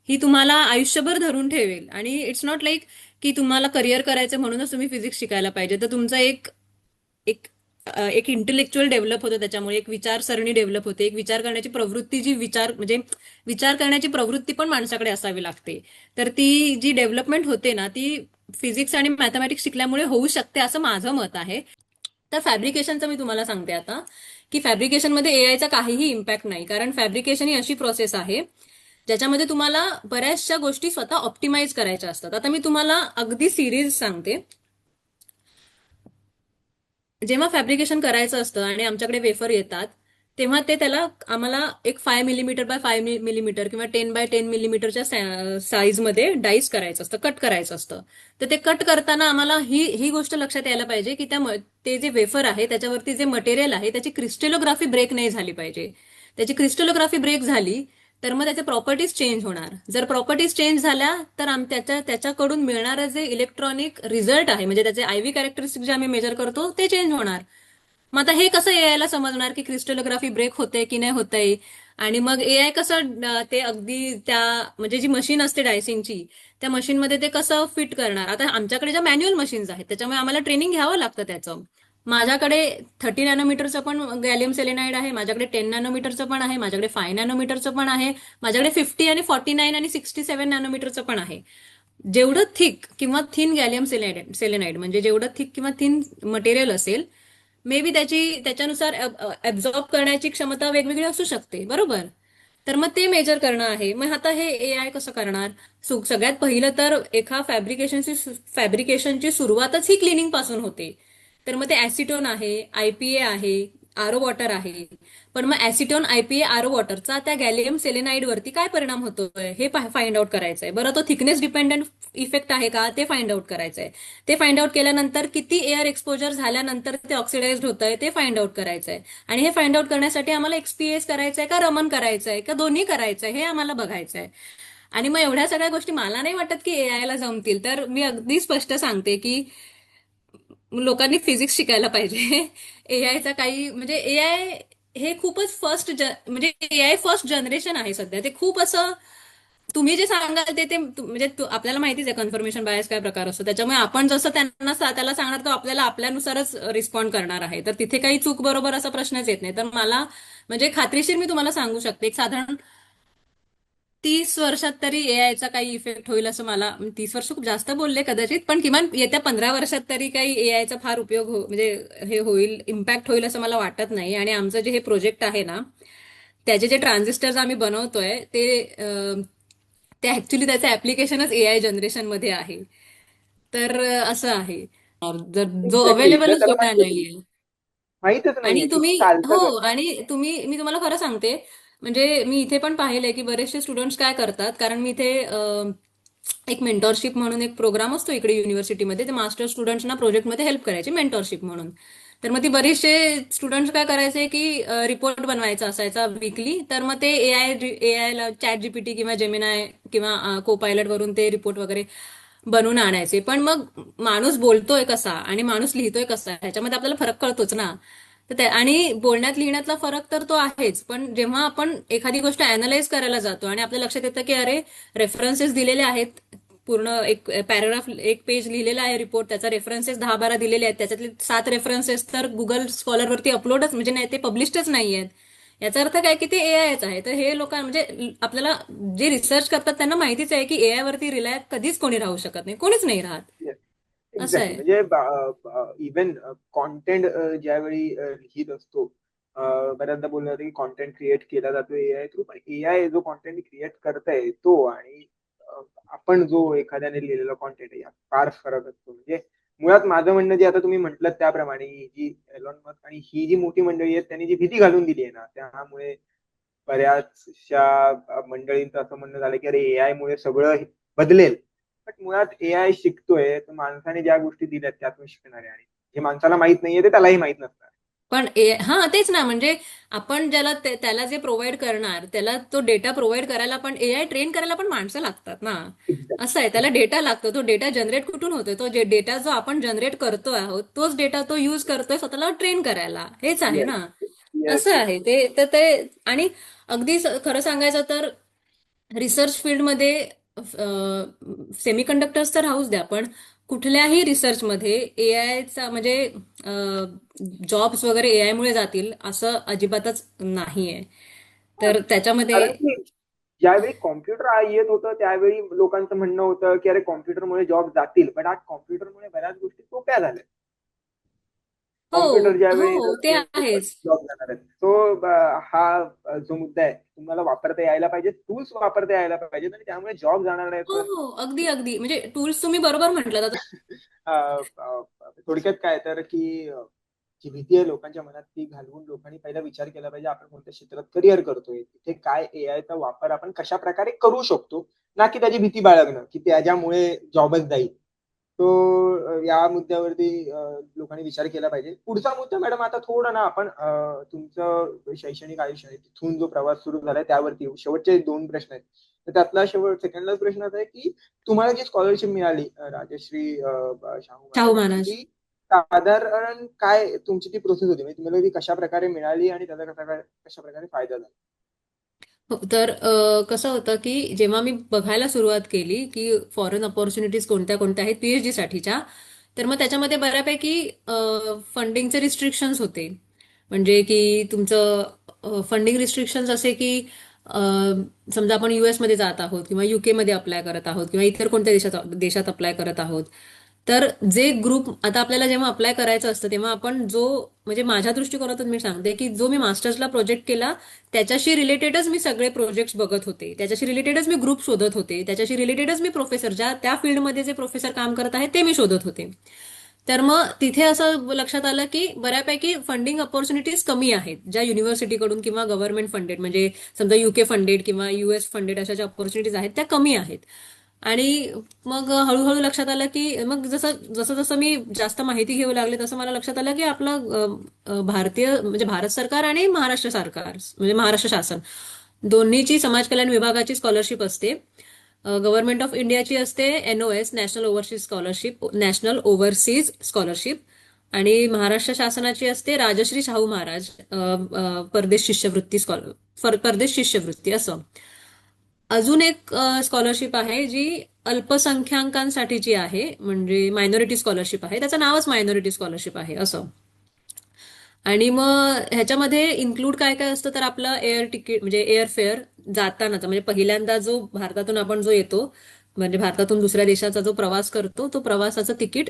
ही तुम्हाला आयुष्यभर धरून ठेवेल. आणि इट्स नॉट लाईक की तुम्हाला करिअर करायचं म्हणूनच तुम्ही फिजिक्स शिकायला पाहिजे. तर तुमचं एक एक एक इंटेलेक्च्युअल डेव्हलप होतं त्याच्यामुळे, एक विचारसरणी डेव्हलप होते, एक विचार करण्याची प्रवृत्ती, जी म्हणजे विचार करण्याची प्रवृत्ती पण माणसाकडे असावी लागते. तर ती जी डेव्हलपमेंट होते ना, ती फिजिक्स आणि मॅथमॅटिक्स शिकल्यामुळे होऊ शकते, असं माझं मत आहे. तर फॅब्रिकेशनचं मी तुम्हाला सांगते आता, की फॅब्रिकेशनमध्ये AIचा काहीही इम्पॅक्ट नाही. कारण फॅब्रिकेशन ही अशी प्रोसेस आहे ज्याच्यामध्ये तुम्हाला बऱ्याचशा गोष्टी स्वतः ऑप्टिमाइज करायच्या असतात. आता मी तुम्हाला अगदी सिरीज सांगते. जेव्हा फॅब्रिकेशन करायचं असतं आणि आमच्याकडे वेफर येतात, तेव्हा ते त्याला आम्हाला एक 5 मिलीमीटर बाय 5 मिलीमीटर किंवा 10 बाय 10 मिलीमीटरच्या साईजमध्ये डाईस करायचं असतं, कट करायचं असतं. तर ते कट करताना आम्हाला ही ही गोष्ट लक्षात यायला पाहिजे की ते जे वेफर आहे त्याच्यावरती जे मटेरियल आहे त्याची क्रिस्टलोग्राफी ब्रेक नाही झाली पाहिजे. त्याची क्रिस्टलोग्राफी ब्रेक झाली तर मग त्याच्या प्रॉपर्टीज चेंज होणार. जर प्रॉपर्टीज चेंज झाल्या तर त्याच्याकडून मिळणारं जे इलेक्ट्रॉनिक रिझल्ट आहे, म्हणजे त्याचे IV कॅरेक्टरिस्टिक जे आम्ही मेजर करतो ते चेंज होणार. मग आता हे कसं AI ला समजणार की क्रिस्टलोग्राफी ब्रेक होते की नाही होतंय? आणि मग AI कसं ते अगदी त्या म्हणजे जी मशीन असते डायसिंगची, त्या मशीनमध्ये ते कसं फिट करणार? आता आमच्याकडे ज्या मॅन्युअल मशीन्स आहेत त्याच्यामुळे आम्हाला ट्रेनिंग घ्यावं लागतं त्याचं. माझ्याकडे 30 नॅनोमीटरचं पण गॅलियम सेलेनाइड आहे, माझ्याकडे 10 नॅनोमीटरचं पण आहे, माझ्याकडे 5 नॅनोमीटरचं पण आहे, माझ्याकडे 50 आणि 49 आणि 67 नॅनोमीटरचं पण आहे. जेवढं थिक किंवा थिन गॅलियम सेलेनाइड म्हणजे जेवढं थिक किंवा थिन मटेरियल असेल, मे बी त्याच्यानुसार ऍब्झॉर्ब करण्याची क्षमता वेगवेगळी असू शकते, बरोबर? तर मग ते मेजर करणं आहे. मग आता हे AI कसं करणार? सगळ्यात पहिलं तर फॅब्रिकेशनची सुरुवातच ही क्लिनिंग पासून होते. तर मग ते ऍसिटोन आहे, IPA आहे, RO वॉटर आहे. पण मग ऍसिटोन, IPA, RO वॉटरचा त्या गॅलियम सेलेनाइड वरती काय परिणाम होतोय हे फाइंड आउट करायचंय. बरं, तो थिकनेस डिपेंडंट इफेक्ट आहे का ते फाइंड आउट करायचंय. ते फाइंड आउट केल्यानंतर किती एअर एक्सपोजर झाल्यानंतर ते ऑक्सिडाइज्ड होतंय ते फाइंड आउट करायचंय. आणि हे फाइंड आउट करण्यासाठी आम्हाला XPS करायचंय का रमन करायचंय का दोन्ही करायचंय हे आम्हाला बघायचंय. आणि मग एवढ्या सगळ्या गोष्टी मला नाही वाटत की एआय ला जमतील. तर मी अगदी स्पष्ट सांगते की लोकांनी फिजिक्स शिकायला पाहिजे. एआयचा काही म्हणजे एआय हे खूपच म्हणजे एआय फर्स्ट जनरेशन आहे सध्या. ते खूप असं तुम्ही जे सांगाल ते म्हणजे आपल्याला माहितीच आहे कन्फर्मेशन बायस काय प्रकार असतो. त्याच्यामुळे आपण जसं त्याला सांगणार तो आपल्याला आपल्यानुसारच रिस्पॉन्ड करणार आहे. तर तिथे काही चूक बरोबर असा प्रश्नच येत नाही. तर मला म्हणजे खात्रीशीर मी तुम्हाला सांगू शकते एक साधारण 30 वर्षात तरी एआयचा काही इफेक्ट होईल असं मला 30 वर्ष खूप जास्त बोलले कदाचित, पण किमान येत्या 15 वर्षात तरी काही एआयचा फार उपयोग म्हणजे हे होईल, इम्पॅक्ट होईल असं मला वाटत नाही. आणि आमचं जे हे प्रोजेक्ट आहे ना त्याचे जे ट्रान्झिस्टर्स आम्ही बनवतोय ते ऍक्च्युली त्याचं ऍप्लिकेशनच एआय जनरेशन मध्ये आहे. तर असं आहे. जर जो एक्झॅक्टली, तर अवेलेबलच त्याला एवढा नाहीये. माहीतच आणि नाहीये की तुम्ही हो चालतं कसं. आणि मी तुम्हाला खरं सांगते, म्हणजे मी इथे पण पाहिलंय की बरेचसे स्टुडंट्स काय करतात, कारण मी इथे एक मेंटॉरशिप म्हणून एक प्रोग्राम असतो इकडे युनिव्हर्सिटीमध्ये, ते मास्टर स्टुडंट्सना प्रोजेक्टमध्ये हेल्प करायचे मेंटॉरशिप म्हणून. तर मग ती बरेचसे स्टुडंट्स काय करायचे की रिपोर्ट बनवायचा असायचा वीकली, तर मग ते एआयला चॅट जीपीटी किंवा जेमिनाय किंवा कोपायलट वरून ते रिपोर्ट वगैरे बनवून आणायचे. पण मग माणूस बोलतोय कसा आणि माणूस लिहितोय कसा ह्याच्यामध्ये आपल्याला फरक कळतोच ना. आणि बोलण्यात लिहिण्यातला फरक तर तो आहेच, पण जेव्हा आपण एखादी गोष्ट अनालाइज करायला जातो आणि आपल्या लक्षात येतं की अरे रेफरन्सेस दिलेले आहेत, पूर्ण एक पॅराग्राफ एक पेज लिहिलेला आहे रिपोर्ट, त्याचा रेफरन्सेस 10-12 दिलेले आहेत, त्याच्यातले 7 रेफरन्सेस तर गुगल स्कॉलरवरती अपलोडच म्हणजे नाही, ते पब्लिश्डच नाही आहेत. याचा अर्थ काय की ते एआयच आहे. तर हे लोक म्हणजे आपल्याला जे रिसर्च करतात त्यांना माहितीच आहे की एआय वरती रिलाय कधीच कोणी राहू शकत नाही, कोणीच नाही राहत. असं एक्झॅक्टली, आहे. म्हणजे इव्हन कॉन्टेंट ज्यावेळी लिहित असतो, बऱ्याचदा बोललं जातं की कॉन्टेंट क्रिएट केला जातो एआय थ्रू, पण एआय जो कॉन्टेंट क्रिएट करताय तो आणि आपण जो एखाद्याने लिहिलेला कॉन्टेंट आहे यात फार फरक असतो. म्हणजे मुळात माझं म्हणणं जे आता तुम्ही म्हटलं त्याप्रमाणे, ही जी एलॉन मस्क आणि ही जी मोठी मंडळी आहेत त्यांनी जी भीती घालून दिली आहे ना, त्यामुळे बऱ्याचशा मंडळींचं असं म्हणणं झालं की अरे एआय मुळे सगळं बदलेल. पण मुळात एआय शिकतोय तर माणसाने ज्या गोष्टी दिल्यात त्यातून शिकणार आहे, आणि जे माणसाला माहित नाहीये ते त्यालाही माहित नसणार. पण हा तेच ना, म्हणजे आपण त्याला जे प्रोव्हाइड करणार त्याला तो डेटा प्रोव्हाइड करायला पण एआय ट्रेन करायला पण माणसं लागतात ना. असं आहे, त्याला डेटा लागतो. तो डेटा जनरेट कुठून होतोय? तो डेटा जो आपण जनरेट करतो आहोत तोच डेटा तो युज करतोय स्वतःला ट्रेन करायला. हेच आहे येस, ना. येस, असं येस. आहे ते. तर ते आणि अगदी खरं सांगायचं तर रिसर्च फील्डमध्ये सेमीकंडक्टर्स तर राहूच द्या, पण कुठल्याही रिसर्चमध्ये एआयचा म्हणजे जॉब्स वगैरे एआय मुळे जातील असं अजिबातच नाहीये. तर त्याच्यामध्ये कारण की ज्यावेळी कॉम्प्युटर येत होतं त्यावेळी लोकांचं म्हणणं होतं की अरे कॉम्प्युटरमुळे जॉब जातील, पण आज कॉम्प्युटरमुळे बऱ्याच गोष्टी सोप्या झाल्या. हो, कॉम्प्युटर ज्यावेळी हो, ते आहेच. जॉब जाणार आहेत तो हा जो मुद्दा आहे तुम्हाला वापरता यायला पाहिजे, टूल्स वापरता यायला पाहिजेत, आणि त्यामुळे जॉब जाणार नाही हो, असं. हो, अगदी अगदी म्हणजे टूल्स तुम्ही बरोबर म्हटलं. थोडक्यात काय तर की जी भीती आहे लोकांच्या मनात ती घालवून लोकांनी पहिला विचार केला पाहिजे आपण कोणत्या क्षेत्रात करिअर करतोय, तिथे काय एआयचा वापर आपण कशा प्रकारे करू शकतो, ना की त्याची भीती बाळगणं की त्याच्यामुळे जॉबच जाईल. तो या मुद्द्यावरती लोकांनी विचार केला पाहिजे. पुढचा मुद्दा मॅडम, आता थोडं ना आपण तुमचं शैक्षणिक आयुष्य आहे तिथून जो प्रवास सुरू झालाय त्यावरती येऊ. शेवटचे 2 प्रश्न आहेत. तर त्यातला सेकंडला प्रश्न असा आहे की तुम्हाला जी स्कॉलरशिप मिळाली राजश्री शाहू शाहू महाराज यांची, महाराज. ती साधारण काय तुमची ती प्रोसेस होती, म्हणजे तुम्हाला ती कशा प्रकारे मिळाली आणि त्याचा कशा प्रकारे फायदा झाला? हो, तर कसं होतं की जेव्हा मी बघायला सुरुवात केली की फॉरेन अपॉर्च्युनिटीज कोणत्या कोणत्या आहेत पीएचडी साठीच्या, तर मग त्याच्यामध्ये बऱ्यापैकी फंडिंगचे रिस्ट्रिक्शन्स होते. म्हणजे की तुमचं फंडिंग रिस्ट्रिक्शन्स असे की अ, समजा आपण युएस मध्ये जात आहोत किंवा युके मध्ये अप्लाय करत आहोत किंवा इतर कोणत्या देशात देशात अप्लाय करत आहोत. तर जे ग्रुप आता आपल्याला जेव्हा अप्लाय करायचं असतं तेव्हा आपण जो म्हणजे माझ्या दृष्टिकोनातून मी सांगते की जो मी मास्टर्सला प्रोजेक्ट केला त्याच्याशी रिलेटेडच मी सगळे प्रोजेक्ट्स बघत होते, त्याच्याशी रिलेटेडच मी ग्रुप शोधत होते, त्याच्याशी रिलेटेडच मी प्रोफेसर ज्या त्या फील्डमध्ये जे प्रोफेसर काम करत आहेत ते मी शोधत होते. तर मग तिथे असं लक्षात आलं की बऱ्यापैकी फंडिंग अपॉर्च्युनिटीज कमी आहेत ज्या युनिव्हर्सिटीकडून किंवा गव्हर्नमेंट फंडेड म्हणजे समजा युके फंडेड किंवा युएस फंडेड अशा ज्या अपॉर्च्युनिटीज आहेत त्या कमी आहेत. आणि मग हळूहळू लक्षात आलं की मग जसं जसं जसं मी जास्त माहिती घेऊ लागले तसं मला लक्षात आलं की आपलं भारतीय म्हणजे भारत सरकार आणि महाराष्ट्र सरकार म्हणजे महाराष्ट्र शासन दोन्हीची समाज कल्याण विभागाची स्कॉलरशिप असते. गव्हर्नमेंट ऑफ इंडियाची असते NOS, नॅशनल ओव्हरसीज स्कॉलरशिप. आणि महाराष्ट्र शासनाची असते राजश्री शाहू महाराज परदेश शिष्यवृत्ती असं. अजून एक स्कॉलरशिप आहे जी अल्पसंख्याकांसाठीची आहे, म्हणजे मायनॉरिटी स्कॉलरशिप आहे. त्याचं नावच मायनॉरिटी स्कॉलरशिप आहे असं. आणि मग ह्याच्यामध्ये इन्क्लूड काय काय असतं, तर आपलं एअर तिकीट म्हणजे एअर फेअर जातानाचा, म्हणजे पहिल्यांदा जो भारतातून आपण जो येतो, म्हणजे भारतातून दुसऱ्या देशाचा जो प्रवास करतो, तो प्रवासाचं तिकीट,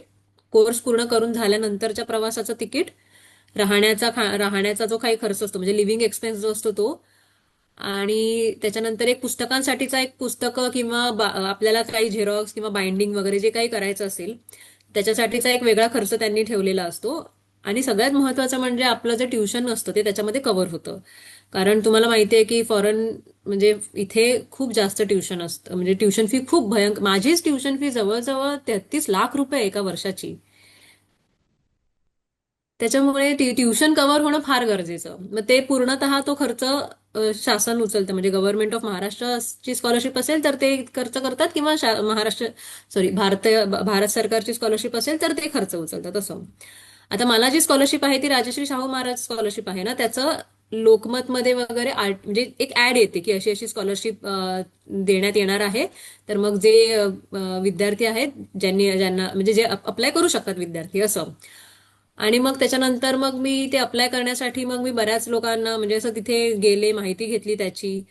कोर्स पूर्ण करून झाल्यानंतरच्या प्रवासाचं तिकीट, राहण्याचा जो काही खर्च असतो म्हणजे लिव्हिंग एक्सपेन्स जो असतो तो, आणि त्याच्यानंतर एक पुस्तकांसाठीचा एक पुस्तकं किंवा आपल्याला काही झेरॉक्स किंवा बाइंडिंग वगैरे जे काही करायचं असेल त्याच्यासाठीचा एक वेगळा खर्च त्यांनी ठेवलेला असतो. आणि सगळ्यात महत्वाचं म्हणजे आपलं जे ट्युशन असतं ते त्याच्यामध्ये कव्हर होतं. कारण तुम्हाला माहिती आहे की फॉरेन म्हणजे इथे खूप जास्त ट्युशन असतं, म्हणजे ट्युशन फी खूप भयंकर. माझीच ट्युशन फी जवळजवळ 33 लाख रुपये एका वर्षाची. त्याच्यामुळे ट्युशन कव्हर होणं फार गरजेचं. मग ते पूर्णतः तो खर्च शासन उचलतं, म्हणजे गव्हर्नमेंट ऑफ महाराष्ट्राची स्कॉलरशिप असेल तर ते खर्च करतात, किंवा भारत सरकारची स्कॉलरशिप असेल तर ते खर्च उचलतात असं. आता मला जी स्कॉलरशिप आहे ती राजश्री शाहू महाराज स्कॉलरशिप आहे ना, त्याचं लोकमतमध्ये वगैरे म्हणजे एक ऍड येते की अशी अशी स्कॉलरशिप देण्यात येणार आहे. तर मग जे विद्यार्थी आहेत ज्यांना म्हणजे जे अप्लाय करू शकतात विद्यार्थी असं. आणि मग त्याच्यानंतर मग मी ते अप्लाय करण्यासाठी मग मी बऱ्याच लोकांना म्हणजे असं तिथे गेले, माहिती घेतली त्याची.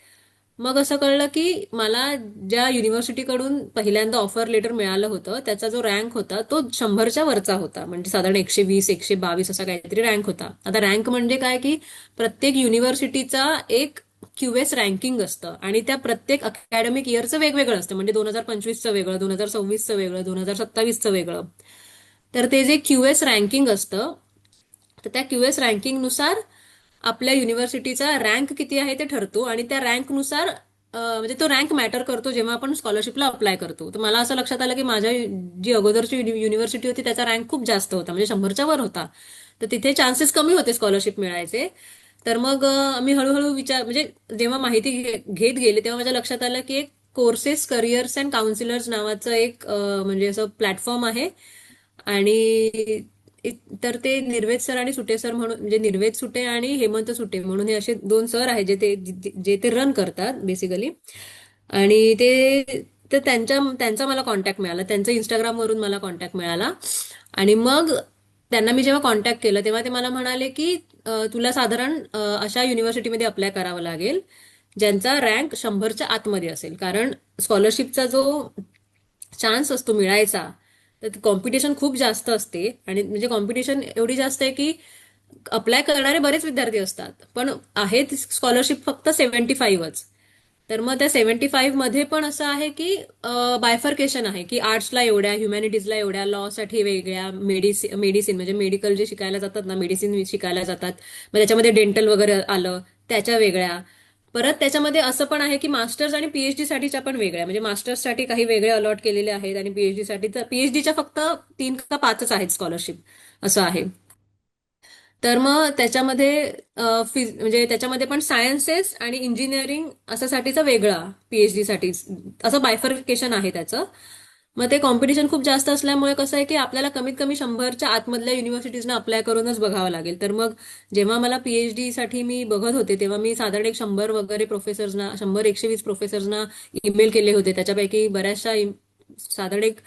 मग असं कळलं की मला ज्या युनिव्हर्सिटीकडून पहिल्यांदा ऑफर लेटर मिळालं होतं त्याचा जो रँक होता तो 100च्या वरचा होता, म्हणजे साधारण 120 122 असा काहीतरी रँक होता. आता रँक म्हणजे काय की प्रत्येक युनिव्हर्सिटीचा एक QS रँकिंग असतं, आणि त्या प्रत्येक अकॅडमिक इयरचं वेगवेगळं असतं, म्हणजे 2025चं वेगळं, 2026चं वेगळं, 2027चं वेगळं. तर ते जे QS रँकिंग असतं, तर त्या QS रँकिंगनुसार आपल्या युनिव्हर्सिटीचा रँक किती आहे ते ठरतो, आणि त्या रँकनुसार म्हणजे तो रँक मॅटर करतो जेव्हा आपण स्कॉलरशिपला अप्लाय करतो. तर मला असं लक्षात आलं की माझ्या जी अगोदरची युनिव्हर्सिटी होती त्याचा रँक खूप जास्त होता, म्हणजे 100च्या वर होता. तर तिथे चान्सेस कमी होते स्कॉलरशिप मिळायचे. तर मग मी हळूहळू म्हणजे जेव्हा माहिती घेत गेले तेव्हा माझ्या लक्षात आलं की एक कोर्सेस करिअर्स अँड काउन्सिलर्स नावाचं एक म्हणजे असं प्लॅटफॉर्म आहे. आणि तर ते निर्वेद सर आणि सुटे सर म्हणून, म्हणजे निर्वेद सुटे आणि हेमंत सुटे म्हणून हे असे दोन सर आहेत जे ते रन करतात बेसिकली. आणि तर त्यांचा मला कॉन्टॅक्ट मिळाला, त्यांचा इंस्टाग्रामवरून मला कॉन्टॅक्ट मिळाला. आणि मग त्यांना मी जेव्हा कॉन्टॅक्ट केलं तेव्हा ते मला म्हणाले की तुला साधारण अशा युनिव्हर्सिटीमध्ये अप्लाय करावं लागेल ज्यांचा रँक 100च्या आतमध्ये असेल, कारण स्कॉलरशिपचा जो चान्स असतो मिळायचा, तर कॉम्पिटिशन खूप जास्त असते. आणि म्हणजे कॉम्पिटिशन एवढी जास्त आहे की अप्लाय करणारे बरेच विद्यार्थी असतात, पण आहेत स्कॉलरशिप फक्त 75च. तर मग त्या 75 मध्ये पण असं आहे की बायफर्केशन आहे की आर्ट्सला एवढ्या, ह्युमॅनिटीजला एवढ्या, लॉ साठी वेगळ्या, मेडिसिन म्हणजे मेडिकल जे शिकायला जातात ना, मेडिसिन शिकायला जातात, मग त्याच्यामध्ये डेंटल वगैरे आलं त्याच्या वेगळ्या. परत त्याच्यामध्ये असं पण आहे की मास्टर्स आणि PhD साठीच्या पण वेगळ्या, म्हणजे मास्टर्ससाठी काही वेगळे अलॉट केलेले आहेत, आणि PhD साठी तर PhDच्या फक्त 3 का 5च आहेत स्कॉलरशिप असं आहे. तर मग त्याच्यामध्ये म्हणजे त्याच्यामध्ये पण सायन्सेस आणि इंजिनिअरिंग असासाठीचा वेगळा, PhD साठी असं बायफर्केशन आहे त्याचं. मग ते कॉम्पिटिशन खूप जास्त असल्यामुळे कसं आहे की आपल्याला कमीत कमी 100च्या आतमधल्या युनिव्हर्सिटीजना अप्लाय करूनच बघावं लागेल. तर मग जेव्हा मला PhD साठी मी बघत होते तेव्हा मी साधारण एक 100 वगैरे प्रोफेसर्सना, 100-120 प्रोफेसर्सना ईमेल केले होते. त्याच्यापैकी बऱ्याचशा साधारण एक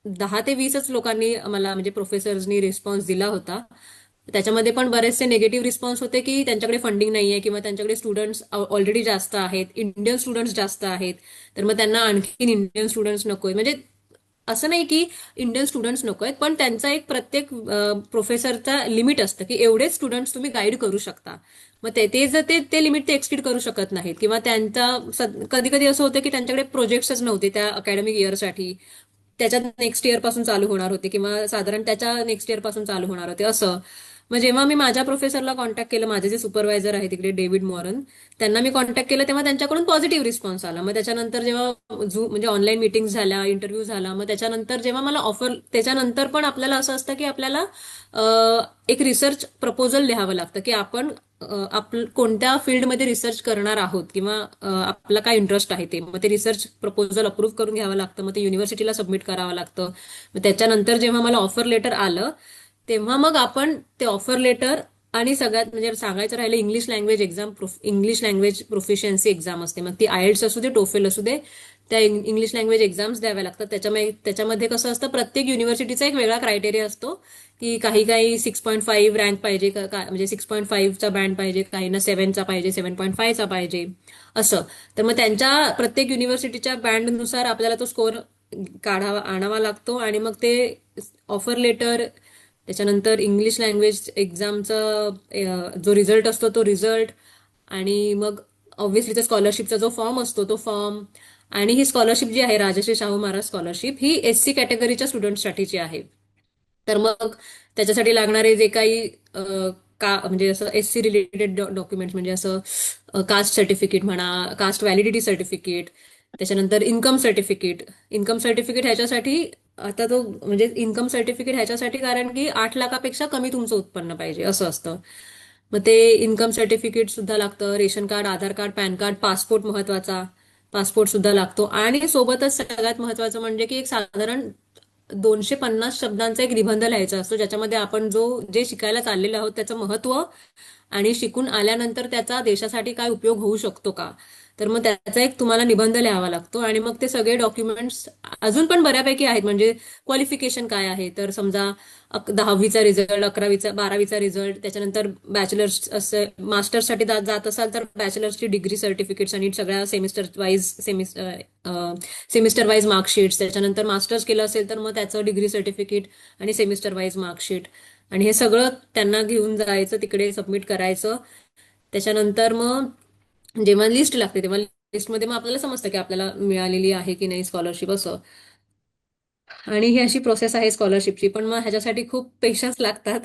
10 ते 20च लोकांनी मला, म्हणजे प्रोफेसर्सनी रिस्पॉन्स दिला होता. त्याच्यामध्ये पण बरेचसे निगेटिव्ह रिस्पॉन्स होते की त्यांच्याकडे फंडिंग नाहीये, किंवा त्यांच्याकडे स्टुडंट्स ऑलरेडी जास्त आहेत, इंडियन स्टुडंट्स जास्त आहेत, तर मग त्यांना आणखीन इंडियन स्टुडंट्स नकोय. म्हणजे असं नाही की इंडियन स्टुडंट्स नको आहेत, पण त्यांचा एक प्रत्येक प्रोफेसरचा लिमिट असतं की एवढेच स्टुडंट्स तुम्ही गाईड करू शकता. मग ते लिमिट ते एक्सटीड करू शकत नाहीत, किंवा त्यांचा कधी कधी असं होतं की त्यांच्याकडे प्रोजेक्ट्सच नव्हते त्या अकॅडमिक इयरसाठी, त्याच्या नेक्स्ट इयर पासून चालू होणार होते, किंवा साधारण त्याच्या नेक्स्ट इयर पासून चालू होणार होते असं. मग जेव्हा मी माझ्या प्रोफेसरला कॉन्टॅक्ट केलं, माझे जे सुपरवायझर आहे तिकडे डेव्हिड मॉरन, त्यांना मी कॉन्टॅक्ट केलं, तेव्हा त्यांच्याकडून पॉझिटिव्ह रिस्पॉन्स आला. मग त्याच्यानंतर जेव्हा म्हणजे ऑनलाईन मीटिंग झाल्या, इंटरव्ह्यू झाला, मग त्याच्यानंतर जेव्हा मला ऑफर, त्याच्यानंतर पण आपल्याला असं असतं की आपल्याला एक रिसर्च प्रपोजल लिहावं लागतं की आपण कोणत्या फील्डमध्ये रिसर्च करणार आहोत किंवा आपला काय इंटरेस्ट आहे ते. मग ते रिसर्च प्रपोजल अप्रूव्ह करून घ्यावं लागतं, मग ते युनिव्हर्सिटीला सबमिट करावं लागतं. मग त्याच्यानंतर जेव्हा मला ऑफर लेटर आलं, तेव्हा मग आपण ते ऑफर लेटर आणि सगळ्यात म्हणजे सांगायचं राहिलं, इंग्लिश लँग्वेज प्रोफिशियन्सी एक्झाम असते. मग ती आयएल्ट्स असू दे, टोफेल असू दे, त्या इंग्लिश लँग्वेज एक्झाम्स द्याव्या लागतात. त्याच्यामध्ये कसं असतं, प्रत्येक युनिव्हर्सिटीचा एक वेगळा क्रायटेरिया असतो की काही काही 6.5 रँक पाहिजे म्हणजे 6.5चा बँड पाहिजे, काहींना 7चा पाहिजे, 7.5चा पाहिजे, असं. तर मग त्यांच्या प्रत्येक युनिव्हर्सिटीच्या बँडनुसार आपल्याला तो स्कोअर आणावा लागतो. आणि मग ते ऑफर लेटर, त्याच्यानंतर इंग्लिश लँग्वेज एक्झामचा जो रिझल्ट असतो तो रिझल्ट, आणि मग ऑब्व्हियसली त्या स्कॉलरशिपचा जो फॉर्म असतो तो फॉर्म. आणि ही स्कॉलरशिप जी आहे, राजश्री शाहू महाराज स्कॉलरशिप, ही एससी कॅटेगरीच्या स्टुडंटसाठीची आहे. तर मग त्याच्यासाठी लागणारे जे काही म्हणजे असं एससी रिलेटेड डॉक्युमेंट्स, म्हणजे असं कास्ट सर्टिफिकेट म्हणा, कास्ट व्हॅलिडिटी सर्टिफिकेट, त्याच्यानंतर इन्कम सर्टिफिकेट ह्याच्यासाठी. आता तो म्हणजे इन्कम सर्टिफिकेट ह्याच्यासाठी कारण की 8 लाखापेक्षा कमी तुमचं उत्पन्न पाहिजे असं असतं. मग ते इन्कम सर्टिफिकेट सुद्धा लागतं, रेशन कार्ड, आधार कार्ड, पॅन कार्ड, पासपोर्ट महत्वाचा, पासपोर्ट सुद्धा लागतो. आणि सोबतच सगळ्यात महत्वाचं म्हणजे की एक साधारण 250 शब्दांचा एक निबंध लिहायचा असतो, ज्याच्यामध्ये आपण जे शिकायला चाललेलो आहोत त्याचं महत्व, आणि शिकून आल्यानंतर त्याचा देशासाठी काय उपयोग होऊ शकतो का. तर मग त्याचा एक तुम्हाला निबंध लिहावा लागतो. आणि मग ते सगळे डॉक्युमेंट्स अजून पण बऱ्यापैकी आहेत. म्हणजे क्वालिफिकेशन काय आहे, तर समजा 10वीचा रिझल्ट, 11वीचा, 12वीचा रिझल्ट, त्याच्यानंतर बॅचलर्स असं मास्टर्ससाठी जात असाल तर बॅचलर्सची डिग्री सर्टिफिकेट्स आणि सगळ्या सेमिस्टर वाईज मार्कशीट्स. त्याच्यानंतर मास्टर्स केलं असेल तर मग त्याचं डिग्री सर्टिफिकेट आणि सेमिस्टर वाईज मार्कशीट. आणि हे सगळं त्यांना घेऊन जायचं, तिकडे सबमिट करायचं. त्याच्यानंतर मग जेव्हा लिस्ट लागते तेव्हा लिस्टमध्ये मग आपल्याला समजतं की आपल्याला मिळालेली आहे की नाही स्कॉलरशिप, असं. आणि ही अशी प्रोसेस आहे स्कॉलरशिपची, पण मग ह्याच्यासाठी खूप पेशन्स लागतात.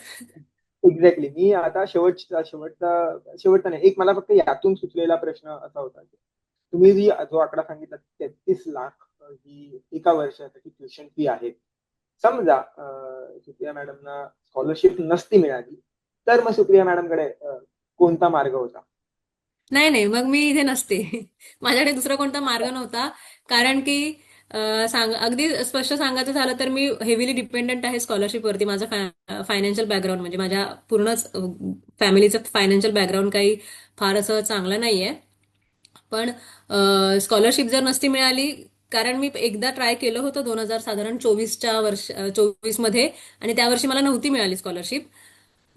एक्झॅक्टली. मी आता शेवटचा नाही, एक मला फक्त यातून सुचलेला प्रश्न असा होता की तुम्ही जो आकडा सांगितला 33 लाख ही एका वर्षासाठी ट्युशन फी आहे. समजा सुप्रिया मॅडमना स्कॉलरशिप नसती मिळाली तर मग सुप्रिया मॅडमकडे कोणता मार्ग होता? नाही नाही, मग मी इथे नसते. माझ्याकडे दुसरा कोणता मार्ग नव्हता. कारण की अगदी स्पष्ट सांगायचं झालं तर मी हेवीली डिपेंडंट आहे स्कॉलरशिपवरती. माझं फायनान्शियल बॅकग्राऊंड म्हणजे माझ्या पूर्णच फॅमिलीचं फायनान्शियल बॅकग्राऊंड काही फार असं चांगलं नाहीये. पण स्कॉलरशिप जर नसती मिळाली, कारण मी एकदा ट्राय केलं होतं साधारण 24 मध्ये, आणि त्या वर्षी मला नव्हती मिळाली स्कॉलरशिप.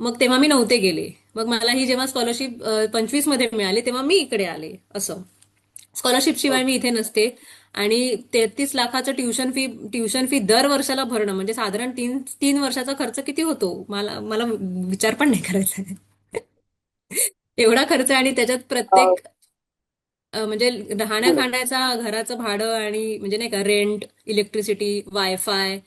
मग तेव्हा मी नव्हते गेले. मग मला ही जेव्हा स्कॉलरशिप 25 मध्ये मिळाली तेव्हा मी इकडे आले, असं. स्कॉलरशिप शिवाय मी इथे नसते. आणि 33 लाखाचं ट्युशन फी दर वर्षाला भरणं म्हणजे साधारण तीन तीन वर्षाचा खर्च किती होतो, मला मला विचार पण नाही करायचा आहे. एवढा खर्च आहे. आणि त्याच्यात अं, प्रत्येक म्हणजे राहण्या बोला. खाण्याचा, घराचं भाडं, आणि म्हणजे नाही का रेंट, इलेक्ट्रिसिटी, वायफाय,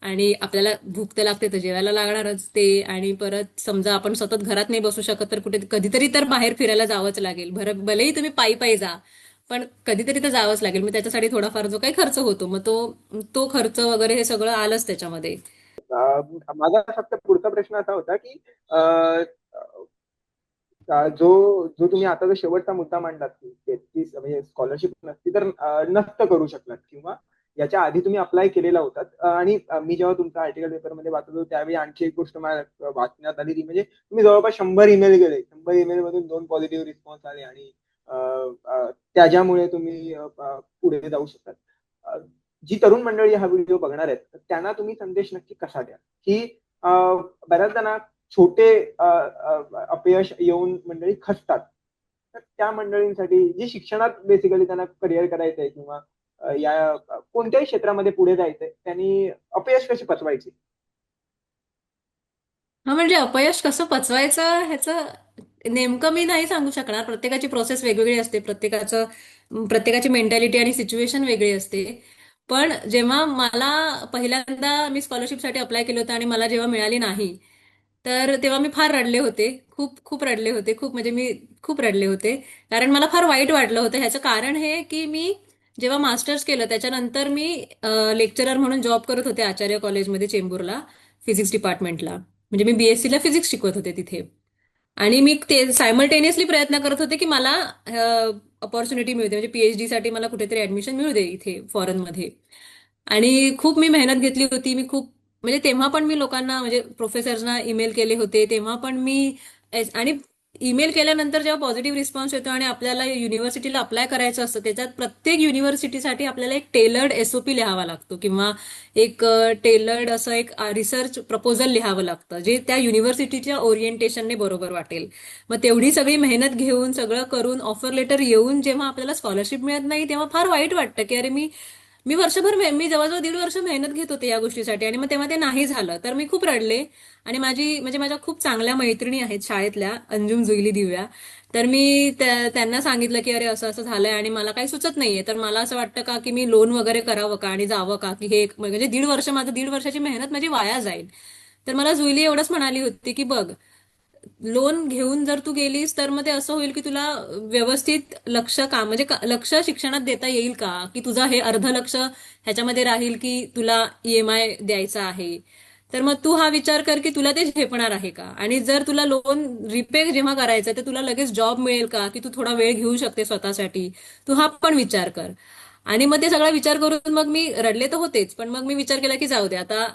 आणि आपल्याला भूक तर लागते तर जेवायला लागणारच ते. आणि परत समजा आपण सतत घरात नाही बसू शकत तर कुठे कधीतरी तर बाहेर फिरायला जावंच लागेल. भलेही तुम्ही पायी पायी जा, पण कधीतरी तर जावंच लागेल. मग त्याच्यासाठी थोडाफार जो काही खर्च होतो, मग तो तो खर्च वगैरे हे सगळं आलंच त्याच्यामध्ये. माझा फक्त पुढचा प्रश्न असा होता की जो जो तुम्ही आता जो शेवटचा मुद्दा मांडलात की 33 म्हणजे स्कॉलरशिप नसती तर नष्ट करू शकलात किंवा याच्या आधी तुम्ही अप्लाय केलेला होता. आणि मी जेव्हा तुमचा आर्टिकल पेपरमध्ये वाचत होतो त्यावेळी आणखी एक गोष्ट मला वाचण्यात आली ती म्हणजे तुम्ही जवळपास 100 ईमेल गेले, 100 ईमेल मधून 2 पॉझिटिव्ह रिस्पॉन्स आले आणि त्याच्यामुळे तुम्ही पुढे जाऊ शकतात. अ, जी तरुण मंडळी हा व्हिडिओ बघणार आहेत तर त्यांना तुम्ही संदेश नक्की कसा द्या की बऱ्याचदा ना छोटे अपयश येऊन मंडळी खचतात. तर त्या मंडळींसाठी जे शिक्षणात बेसिकली त्यांना करिअर करायचंय किंवा या कोणत्याही क्षेत्रामध्ये पुढे जायचंय त्यांनी अपयश कशी पचवायची? हा, म्हणजे अपयश कसं पचवायचं ह्याचं नेमकं मी नाही सांगू शकणार. प्रत्येकाची प्रोसेस वेगवेगळी असते, प्रत्येकाची मेंटॅलिटी आणि सिच्युएशन वेगळी असते. पण जेव्हा मला पहिल्यांदा मी स्कॉलरशिपसाठी अप्लाय केलं होतं आणि मला जेव्हा मिळाली नाही, तर तेव्हा मी फार रडले होते. खूप खूप रडले होते. खूप म्हणजे मी खूप रडले होते. कारण मला फार वाईट वाटलं होतं. ह्याचं कारण हे की मी जेव्हा मास्टर्स केलं त्याच्यानंतर मी लेक्चरर म्हणून जॉब करत होते आचार्य कॉलेजमध्ये चेंबूरला, फिजिक्स डिपार्टमेंटला. म्हणजे मी बीएससी ला फिजिक्स शिकवत होते तिथे. आणि मी ते सायमल्टेनियसली प्रयत्न करत होते की मला अपॉर्च्युनिटी मिळते, म्हणजे पीएचडी साठी मला कुठेतरी ऍडमिशन मिळू दे इथे फॉरेनमध्ये. आणि खूप मी मेहनत घेतली होती. मी खूप म्हणजे तेव्हा पण मी लोकांना म्हणजे प्रोफेसर्सना ईमेल केले होते. तेव्हा पण मी आणि ईमेल केल्यानंतर जेव्हा पॉझिटिव्ह रिस्पॉन्स येतो आणि आपल्याला युनिव्हर्सिटीला अप्लाय करायचं असतं, त्याच्यात प्रत्येक युनिव्हर्सिटीसाठी आपल्याला एक टेलर्ड एसओपी लिहावा लागतो किंवा एक टेलर्ड असं एक रिसर्च प्रपोजल लिहावं लागतं, जे त्या युनिव्हर्सिटीच्या ओरिएंटेशनने बरोबर वाटेल. मग तेवढी सगळी मेहनत घेऊन सगळं करून ऑफर लेटर येऊन जेव्हा आपल्याला स्कॉलरशिप मिळत नाही, तेव्हा फार वाईट वाटतं की अरे मी मी वर्षभर मी जवळजवळ 1.5 वर्ष मेहनत घेत होते या गोष्टीसाठी आणि मग तेव्हा ते नाही झालं. तर मी खूप रडले. आणि म्हणजे माझ्या खूप चांगल्या मैत्रिणी आहेत शाळेतल्या, अंजुम, जुईली, दिव्या. तर मी त्यांना सांगितलं की अरे असं असं झालंय आणि मला काही सुचत नाहीये, तर मला असं वाटतं का की मी लोन वगैरे करावं का आणि जावं का, की हे म्हणजे 1.5 वर्ष माझं 1.5 वर्षाची मेहनत माझी वाया जाईल. तर मला जुईली एवढंच म्हणाली होती की बघ, लोन घेऊन जर तू गेलीस तर मग ते असं होईल की तुला व्यवस्थित लक्ष का म्हणजे लक्ष शिक्षणात देता येईल का, की तुझं हे अर्ध लक्ष ह्याच्यामध्ये राहील की तुला ईएमआय द्यायचा आहे. तर मग तू हा विचार कर की तुला ते झेपणार आहे का, आणि जर तुला लोन रिपे जेव्हा करायचं तर तुला लगेच जॉब मिळेल का, की तू थोडा वेळ घेऊ शकते स्वतःसाठी. तू हा पण विचार कर. आणि मग ते सगळा विचार करून मग मी रडले तर होतेच, पण मग मी विचार केला की जाऊ दे आता,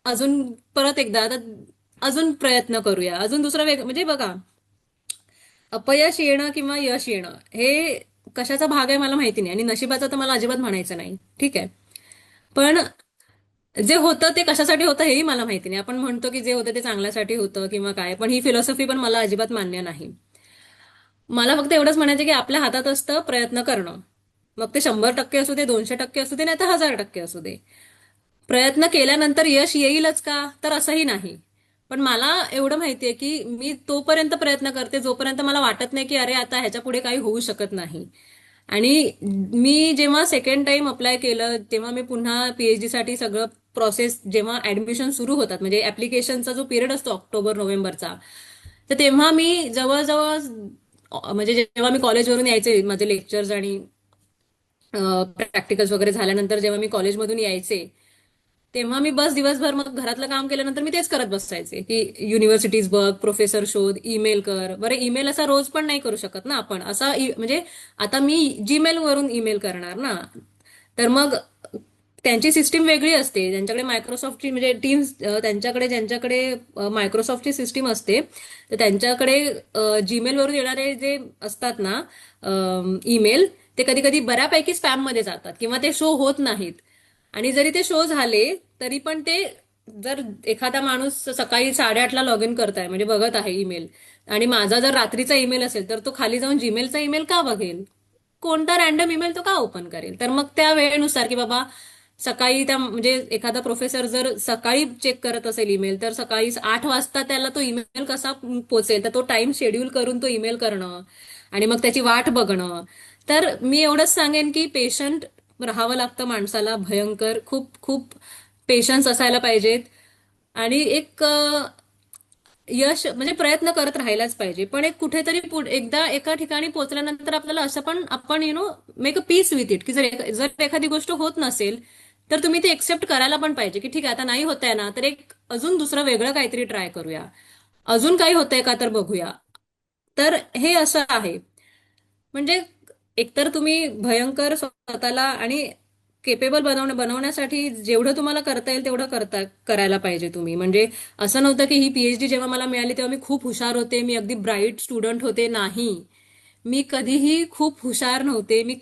अजून परत एकदा आता अजून प्रयत्न करूया, अजून दुसरा वेग म्हणजे बघा, अपयश येणं किंवा यश येणं हे कशाचा भाग आहे मला माहिती नाही, आणि नशिबाचा तर मला अजिबात म्हणायचं नाही, ठीक आहे. पण जे होतं ते कशासाठी होतं हेही मला माहिती नाही. आपण म्हणतो की जे होतं ते चांगल्यासाठी होतं किंवा काय, पण ही फिलॉसॉफी पण मला अजिबात मान्य नाही. मला फक्त एवढंच म्हणायचं की आपल्या हातात असतं प्रयत्न करणं. मग ते 100% असू दे, 200% असू दे, नाही तर 1000% असू दे. प्रयत्न केल्यानंतर यश येईलच का, तर असंही नाही. पण मला एवढं माहितीये की मी तोपर्यंत प्रयत्न करते जोपर्यंत मला वाटत नाही की अरे आता ह्याच्या पुढे काही होऊ शकत नाही. आणि मी जेव्हा सेकंड टाइम अप्लाय केलं तेव्हा मी पुन्हा पीएचडी साठी सगळं प्रोसेस, जेव्हा ऍडमिशन सुरू होतात म्हणजे ऍप्लिकेशनचा जो पिरियड असतो ऑक्टोबर नोव्हेंबरचा, तर तेव्हा मी जवळजवळ म्हणजे जेव्हा मी कॉलेजवरून यायचे माझे लेक्चर्स आणि प्रॅक्टिकल्स वगैरे झाल्यानंतर जेव्हा मी कॉलेजमधून यायचे, तेव्हा मी बस दिवसभर मग घरातलं काम केल्यानंतर मी तेच करत बसायचे की युनिव्हर्सिटीज बघ, प्रोफेसर शोध, ईमेल कर. बरं, ईमेल असा रोज पण नाही करू शकत ना आपण, असा म्हणजे आता मी जीमेल वरून ईमेल करणार ना, तर मग त्यांची सिस्टीम वेगळी असते. त्यांच्याकडे मायक्रोसॉफ्टची म्हणजे टीम्स, त्यांच्याकडे ज्यांच्याकडे मायक्रोसॉफ्टची सिस्टीम असते, तर त्यांच्याकडे जीमेल वरून येणारे जे असतात ना ईमेल, ते कधी कधी बऱ्यापैकी स्पॅम मध्ये जातात किंवा ते शो होत नाहीत. आणि जरी ते शो झाले तरी पण ते, जर एखादा माणूस सकाळी 8:30ला लॉग इन करताय म्हणजे बघत आहे ईमेल, आणि माझा जर रात्रीचा ईमेल असेल तर तो खाली जाऊन जीमेलचा ईमेल का बघेल, कोणता रॅन्डम ईमेल तो का ओपन करेल. तर मग त्या वेळेनुसार की बाबा सकाळी त्या म्हणजे एखादा प्रोफेसर जर सकाळी चेक करत असेल ईमेल, तर सकाळी 8 वाजता त्याला तो ईमेल कसा पोचेल, तर तो टाइम शेड्यूल करून तो ईमेल करणं आणि मग त्याची वाट बघणं. तर मी एवढंच सांगेन की पेशंट राहावं लागतं माणसाला, भयंकर खूप खूप पेशन्स असायला पाहिजेत. आणि एक यश म्हणजे प्रयत्न करत राहायलाच पाहिजे, पण एक कुठेतरी एकदा एका ठिकाणी पोहोचल्यानंतर आपल्याला असं पण आपण make a peace with it, की जर एखादी गोष्ट होत नसेल तर तुम्ही ते एक्सेप्ट करायला पण पाहिजे की ठीक आहे आता नाही होत आहे ना, तर एक अजून दुसरं वेगळं काहीतरी ट्राय करूया, अजून काही होतंय का तर बघूया. तर हे असं आहे. म्हणजे एकतर तुम्ही भयंकर स्वतःला आणि केपेबल बनवण्यासाठी जेवढं तुम्हाला करता येईल तेवढं करायला पाहिजे तुम्ही. म्हणजे असं नव्हतं की ही पीएचडी जेव्हा मला मिळाली तेव्हा मी खूप हुशार होते, मी अगदी ब्राईट स्टुडंट होते. नाही, मी कधीही खूप हुशार नव्हते. मी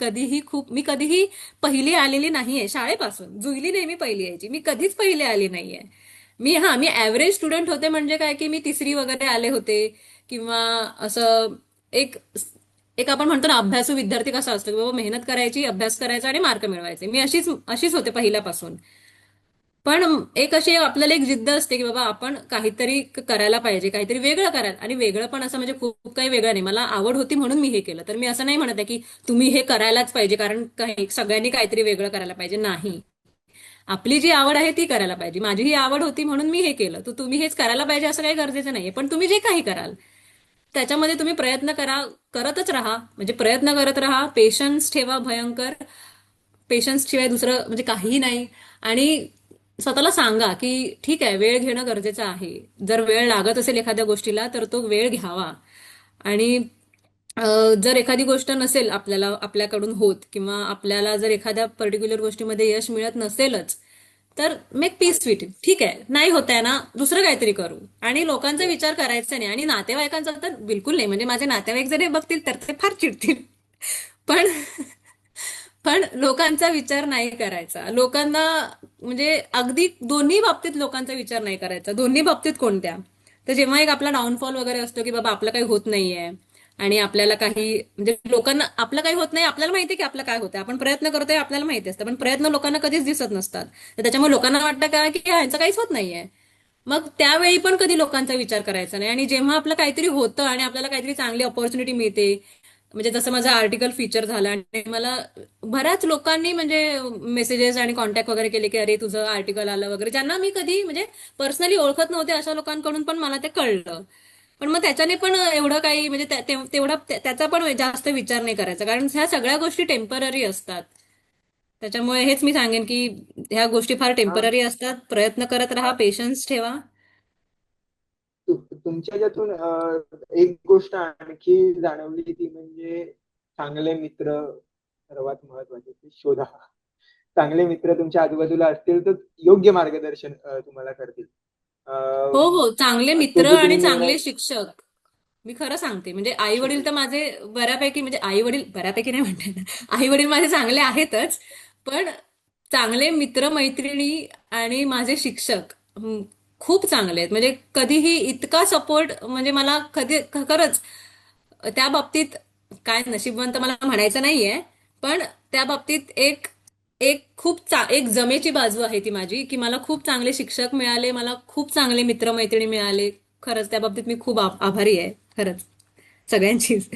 कधीही पहिली आलेली नाहीये शाळेपासून. जुईली नेहमी पहिली यायची, मी कधीच पहिली आली नाहीये. मी ऍव्हरेज स्टुडंट होते, म्हणजे काय की मी तिसरी वगैरे आले होते, किंवा असं एक एक आपण म्हणतो ना अभ्यासू विद्यार्थी कसा असतो की बाबा मेहनत करायची, अभ्यास करायचा आणि मार्क मिळवायचे, मी अशीच अशीच होते पहिल्यापासून. पण एक अशी आपल्याला एक जिद्द असते की बाबा आपण काहीतरी करायला पाहिजे, काहीतरी वेगळं करायला. आणि वेगळं पण असं म्हणजे खूप काही वेगळं नाही, मला आवड होती म्हणून मी हे केलं. तर मी असं नाही म्हणत आहे की तुम्ही हे करायलाच पाहिजे कारण काही सगळ्यांनी काहीतरी वेगळं करायला पाहिजे, नाही. आपली जी आवड आहे ती करायला पाहिजे. माझी ही आवड होती म्हणून मी हे केलं, तर तुम्ही हेच करायला पाहिजे असं काही गरजेचं नाहीये. पण तुम्ही जे काही कराल त्याच्यामध्ये तुम्ही प्रयत्न करा, करतच राहा, म्हणजे प्रयत्न करत राहा, पेशन्स ठेवा भयंकर. पेशन्स शिवाय दुसरं म्हणजे काहीही नाही. आणि स्वतःला सांगा की ठीक आहे, वेळ घेणं गरजेचं आहे. जर वेळ लागत असेल एखाद्या गोष्टीला तर तो वेळ घ्यावा. आणि जर एखादी गोष्ट नसेल आपल्याला आपल्याकडून होत, किंवा आपल्याला जर एखाद्या पर्टिक्युलर गोष्टीमध्ये यश मिळत नसेलच, तर मेक पीस विथ इट. ठीक आहे, नाही होत आहे ना, दुसरं काहीतरी करू. आणि लोकांचा विचार करायचा नाही. आणि नातेवाईकांचा तर बिलकुल नाही. म्हणजे माझे नातेवाईक जरी बघतील तर ते फार चिडतील. पण पण लोकांचा विचार नाही करायचा. लोकांना म्हणजे अगदी दोन्ही बाबतीत लोकांचा विचार नाही करायचा. दोन्ही बाबतीत कोणत्या? तर जेव्हा एक आपला डाऊनफॉल वगैरे असतो की बाबा आपलं काही होत नाहीये, आणि आपल्याला काही म्हणजे लोकांना आपलं काही होत नाही, आपल्याला माहिती आहे की आपलं काय होतंय, आपण प्रयत्न करतोय आपल्याला माहिती असतं, पण प्रयत्न लोकांना कधीच दिसत नसतात. तर त्याच्यामुळे लोकांना वाटतं का की ह्यांचं काहीच होत नाहीये. मग त्यावेळी पण कधी लोकांचा विचार करायचा नाही. आणि जेव्हा आपलं काहीतरी होतं आणि आपल्याला काहीतरी चांगली ऑपॉर्च्युनिटी मिळते, म्हणजे जसं माझं आर्टिकल फीचर झालं आणि मला बऱ्याच लोकांनी म्हणजे मेसेजेस आणि कॉन्टॅक्ट वगैरे केले की अरे तुझं आर्टिकल आलं वगैरे, ज्यांना मी कधी म्हणजे पर्सनली ओळखत नव्हते अशा लोकांकडून पण मला ते कळलं. पण मग त्याच्याने पण एवढं काही म्हणजे तेवढा त्याचा पण जास्त विचार नाही करायचा, कारण ह्या सगळ्या गोष्टी टेम्पररी असतात. त्याच्यामुळे हेच मी सांगेन की ह्या गोष्टी फार हा. टेम्पररी असतात. प्रयत्न करत राहा, पेशन्स ठेवा. तुमच्या याच्यातून एक गोष्ट आणखी जाणवली ती म्हणजे चांगले मित्र सर्वात महत्वाचे ते शोधा. चांगले मित्र तुमच्या आजूबाजूला असतील तर योग्य मार्गदर्शन तुम्हाला करतील. हो हो, चांगले तो मित्र जो आणि तुम्ही निर्णय. चांगले शिक्षक. मी खरं सांगते, म्हणजे आई वडील तर माझे बऱ्यापैकी, म्हणजे आई वडील बऱ्यापैकी नाही म्हणते, आई वडील माझे चांगले आहेतच. पण चांगले मित्र मैत्रिणी आणि माझे शिक्षक खूप चांगले आहेत. म्हणजे कधीही इतका सपोर्ट म्हणजे मला कधी खरंच त्या बाबतीत काय नशीबवंत मला म्हणायचं नाहीये. पण त्या बाबतीत एक एक एक जमेची बाजू आहे ती माझी, की मला खूप चांगले शिक्षक मिळाले, मला खूप चांगले मित्रमैत्रिणी मिळाले. खरंच त्या बाबतीत मी खूप आभारी आहे, खरंच सगळ्यांचीच.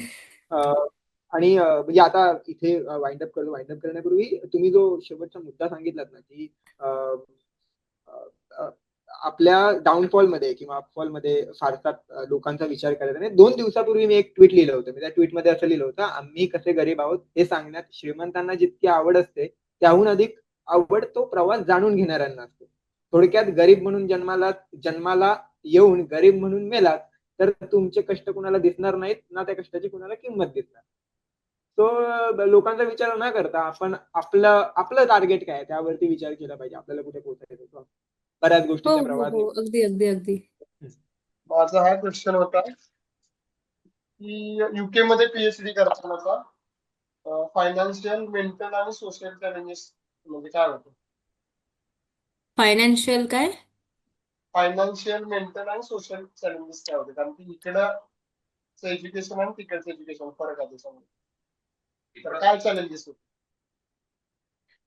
आणि म्हणजे आता इथे वाइंड अप करतो. वाइंड अप करण्यापूर्वी तुम्ही जो शेवटचा मुद्दा सांगितलात ना की अ, अ, अ, आपल्या डाऊनफॉल मध्ये किंवा अपफॉल मध्ये फारसा लोकांचा विचार करायचा नाही. 2 दिवसापूर्वी मी एक ट्विट लिहिलं होतं. मी त्या ट्विटमध्ये असं लिहिलं होतं, आम्ही कसे गरीब आहोत हे सांगण्यात श्रीमंतांना जितकी आवड असते त्याहून अधिक आवड तो प्रवास जाणून घेणाऱ्यांना असते. थोडक्यात गरीब म्हणून जन्माला जन्माला येऊन गरीब म्हणून मेलात तर तुमचे कष्ट कुणाला दिसणार नाहीत ना, त्या कष्टाची कुणाला किंमत दिसणार. तो लोकांचा विचार न करता आपण आपलं आपलं टार्गेट काय आहे त्यावरती विचार केला पाहिजे. आपल्याला कुठे पोहोचायचं बऱ्याच हो गोष्टींचा हो प्रवास हो, घेऊन. अगदी अगदी अगदी. माझा हा क्वेश्चन होता की युके मध्ये पीएचडी करताना फायनान्शियल, मेंटल आणि सोशल चॅलेंजेस म्हणजे काय होतं? फायनान्शियल काय? फायनान्शियल, मेंटल आणि सोशल चॅलेंजेस काय होते? कारण की इकडचं एज्युकेशन आणि तिकडचं एज्युकेशन फरक आहे त्याच्यामध्ये. तर काय चॅलेंजेस होते?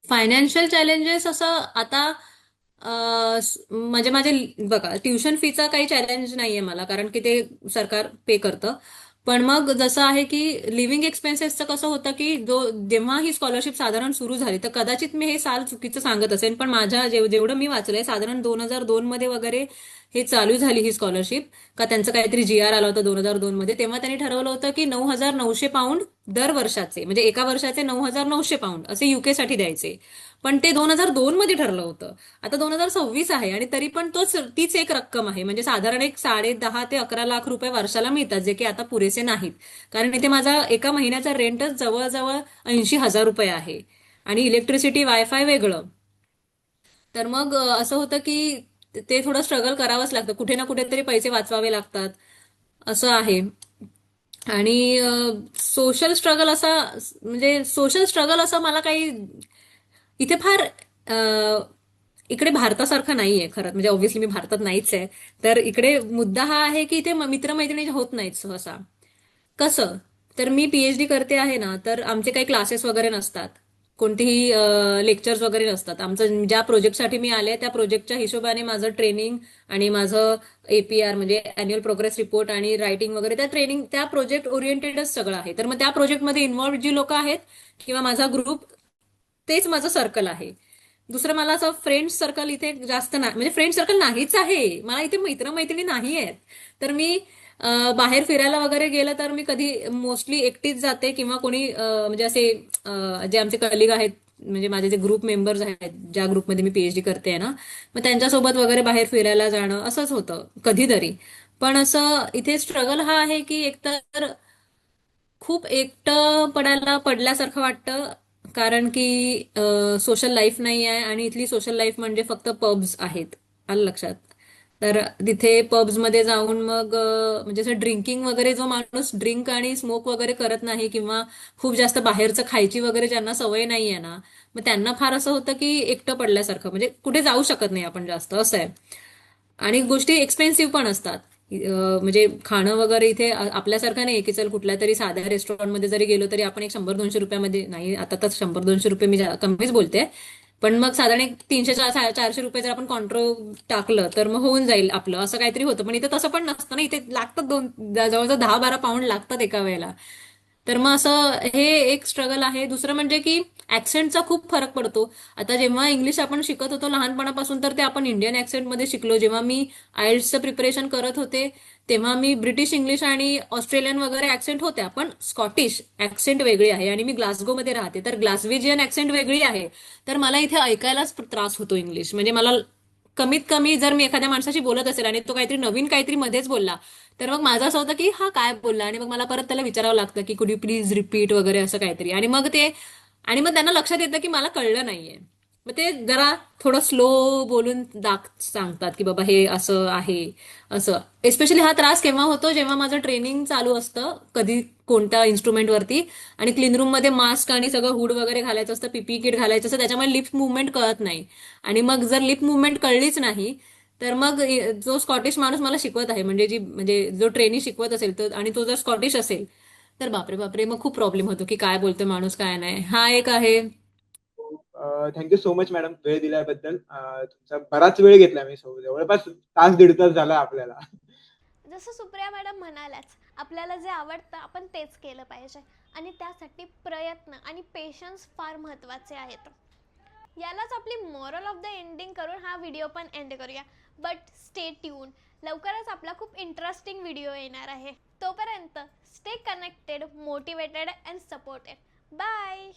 फायनान्शियल चॅलेंजेस असं आता म्हणजे माझे बघा, ट्युशन फीचा काही चॅलेंज नाहीये मला, कारण की ते सरकार पे करतं. पण मग जसं आहे की लिव्हिंग एक्सपेन्सेसचं कसं होतं की जेव्हा ही स्कॉलरशिप साधारण सुरू झाली, तर कदाचित मी हे साल चुकीचं सांगत असेल, पण माझ्या जेवढं मी वाचलंय साधारण 2002 मध्ये वगैरे हे चालू झाली ही स्कॉलरशिप. का त्यांचं काहीतरी GR आला होता 2002 मध्ये. तेव्हा त्यांनी ठरवलं होतं की 9,900 पाऊंड दर वर्षाचे, म्हणजे एका वर्षाचे 9,900 पाऊंड असे युके साठी द्यायचे. पण ते 2002 मध्ये ठरलं होतं. आता 2026 आहे आणि तरी पण तीच एक रक्कम आहे. म्हणजे साधारण एक 10.5 ते 11 लाख रुपये वर्षाला मिळतात, जे की आता पुरेसे नाहीत. कारण इथे माझा एका महिन्याचा रेंटच जवळजवळ 80,000 रुपये आहे. आणि इलेक्ट्रिसिटी, वायफाय वेगळं. तर मग असं होतं की ते थोडं स्ट्रगल करावंच लागतं, कुठे ना कुठेतरी पैसे वाचवावे लागतात, असं आहे. आणि सोशल स्ट्रगल असा, म्हणजे सोशल स्ट्रगल असं मला काही इथे फार इकडे भारतासारखं नाहीये खरं, म्हणजे ऑब्व्हियसली मी भारतात नाहीच आहे. तर इकडे मुद्दा हा आहे की इथे मित्रमैत्रिणी होत नाहीत सहसा. कसं? तर मी PhD करते आहे ना, तर आमचे काही क्लासेस वगैरे नसतात, कोणतेही लेक्चर्स वगैरे नसतात. आमचं ज्या प्रोजेक्टसाठी मी आले त्या प्रोजेक्टच्या हिशोबाने माझं ट्रेनिंग आणि माझं APR म्हणजे अॅन्युअल प्रोग्रेस रिपोर्ट आणि रायटिंग वगैरे, त्या ट्रेनिंग त्या प्रोजेक्ट ओरिएंटेडच सगळं आहे. तर मग त्या प्रोजेक्टमध्ये इन्व्हॉल्व जी लोक आहेत किंवा माझा ग्रुप, तेच माझं सर्कल आहे. दुसरं मला असं फ्रेंड सर्कल इथे जास्त नाही, म्हणजे फ्रेंड सर्कल नाहीच आहे. मला इथे मैत्रिणी नाही आहेत. तर मी बाहेर फिरायला वगैरे गेलं तर मी कधी मोस्टली एकटीच जाते, किंवा कोणी म्हणजे असे जे आमचे कलिग आहेत, म्हणजे माझे जे ग्रुप मेंबर्स आहेत, ज्या ग्रुपमध्ये मी पीएचडी करते ना, मग त्यांच्यासोबत वगैरे बाहेर फिरायला जाणं असंच होतं कधीतरी. पण असं इथे स्ट्रगल हा आहे की एकतर खूप एकटं पडल्यासारखं वाटतं, कारण की सोशल लाईफ नाही आहे, आणि इथली सोशल लाईफ म्हणजे फक्त पब्स आहेत. आलं लक्षात? तर तिथे पब्समध्ये जाऊन मग म्हणजे असं ड्रिंकिंग वगैरे, जो माणूस ड्रिंक आणि स्मोक वगैरे करत नाही, किंवा खूप जास्त बाहेरचं खायची वगैरे ज्यांना सवय नाही आहे ना, मग त्यांना फार असं होतं की एकटं पडल्यासारखं, म्हणजे कुठे जाऊ शकत नाही आपण जास्त, असं आहे. आणि गोष्टी एक्सपेन्सिव्ह पण असतात. म्हणजे खाणं वगैरे इथे आपल्यासारखं नाही की चल कुठल्या तरी साध्या रेस्टॉरंटमध्ये जरी गेलो तरी आपण एक 100-200 रुपयामध्ये, नाही आता तर 100-200 रुपये मी कमीच बोलते, पण मग साधारण एक 300-400 रुपये जर आपण कॉन्ट्रो टाकलं तर मग होऊन जाईल आपलं, असं काहीतरी होतं. पण इथे तसं पण नसतं ना, इथे लागतात जवळजवळ 10-12 पाऊंड लागतात एका वेळेला. तर मग असं हे एक स्ट्रगल आहे. दुसरं म्हणजे की ऍक्सेंटचा खूप फरक पडतो. आता जेव्हा इंग्लिश आपण शिकत होतो लहानपणापासून, तर ते आपण इंडियन ऍक्सेंटमध्ये शिकलो. जेव्हा मी आयएल्ट्सचं प्रिपरेशन करत होते तेव्हा मी ब्रिटिश इंग्लिश आणि ऑस्ट्रेलियन वगैरे ऍक्सेंट होत्या, पण स्कॉटिश ऍक्सेंट वेगळी आहे. आणि मी ग्लासगोमध्ये राहते, तर ग्लासवेजियन ऍक्सेंट वेगळी आहे. तर मला इथे ऐकायलाच त्रास होतो इंग्लिश. म्हणजे मला कमीत कमी जर मी एखाद्या माणसाशी बोलत असेल आणि तो काहीतरी नवीन काहीतरी मध्येच बोलला, तर मग माझं असं होतं की हा काय बोलला, आणि मग मला परत त्याला विचारावं लागतं की कुड यू प्लीज रिपीट वगैरे असं काहीतरी. आणि मग त्यांना लक्षात येतं की मला कळलं नाहीये. मग ते जरा थोडं स्लो बोलून सांगतात की बाबा हे असं आहे, असं. एस्पेशली हा त्रास केव्हा होतो, जेव्हा माझं ट्रेनिंग चालू असतं कधी कोणत्या इन्स्ट्रुमेंटवरती, आणि क्लीन रूम मध्ये मास्क आणि सगळं हुड वगैरे घालायचं असतं, पीपी किट घालायचं असतं, त्याच्यामुळे लिप मुवमेंट कळत नाही. आणि मग जर लिप मुवमेंट कळलीच नाही, तर मग जो स्कॉटिश माणूस मला शिकवत आहे, म्हणजे जो ट्रेनी शिकवत असेल तर, आणि तो जर स्कॉटिश असेल, तर बापरे बापरे, मग खूप प्रॉब्लेम होतो की काय बोलतोय माणूस काय नाही. हा एक आहे. थँक्यू सो मच मॅडम वेळ दिल्याबद्दल. तुमचा बराच वेळ घेतला मी, जवळपास तास दीड तास झाला आपल्याला. जसं सुप्रिया मॅडम म्हणाल्याच, आपल्याला जे आवडतं आपण तेच केलं पाहिजे, आणि त्यासाठी प्रयत्न आणि पेशन्स फार महत्त्वाचे आहेत. यालाच आपली मॉरल ऑफ द एंडिंग करून हा व्हिडिओ पण एंड करूया. बट स्टे ट्यून, लवकरच आपला खूप इंटरेस्टिंग व्हिडिओ येणार आहे. तोपर्यंत stay connected, motivated and supported. Bye.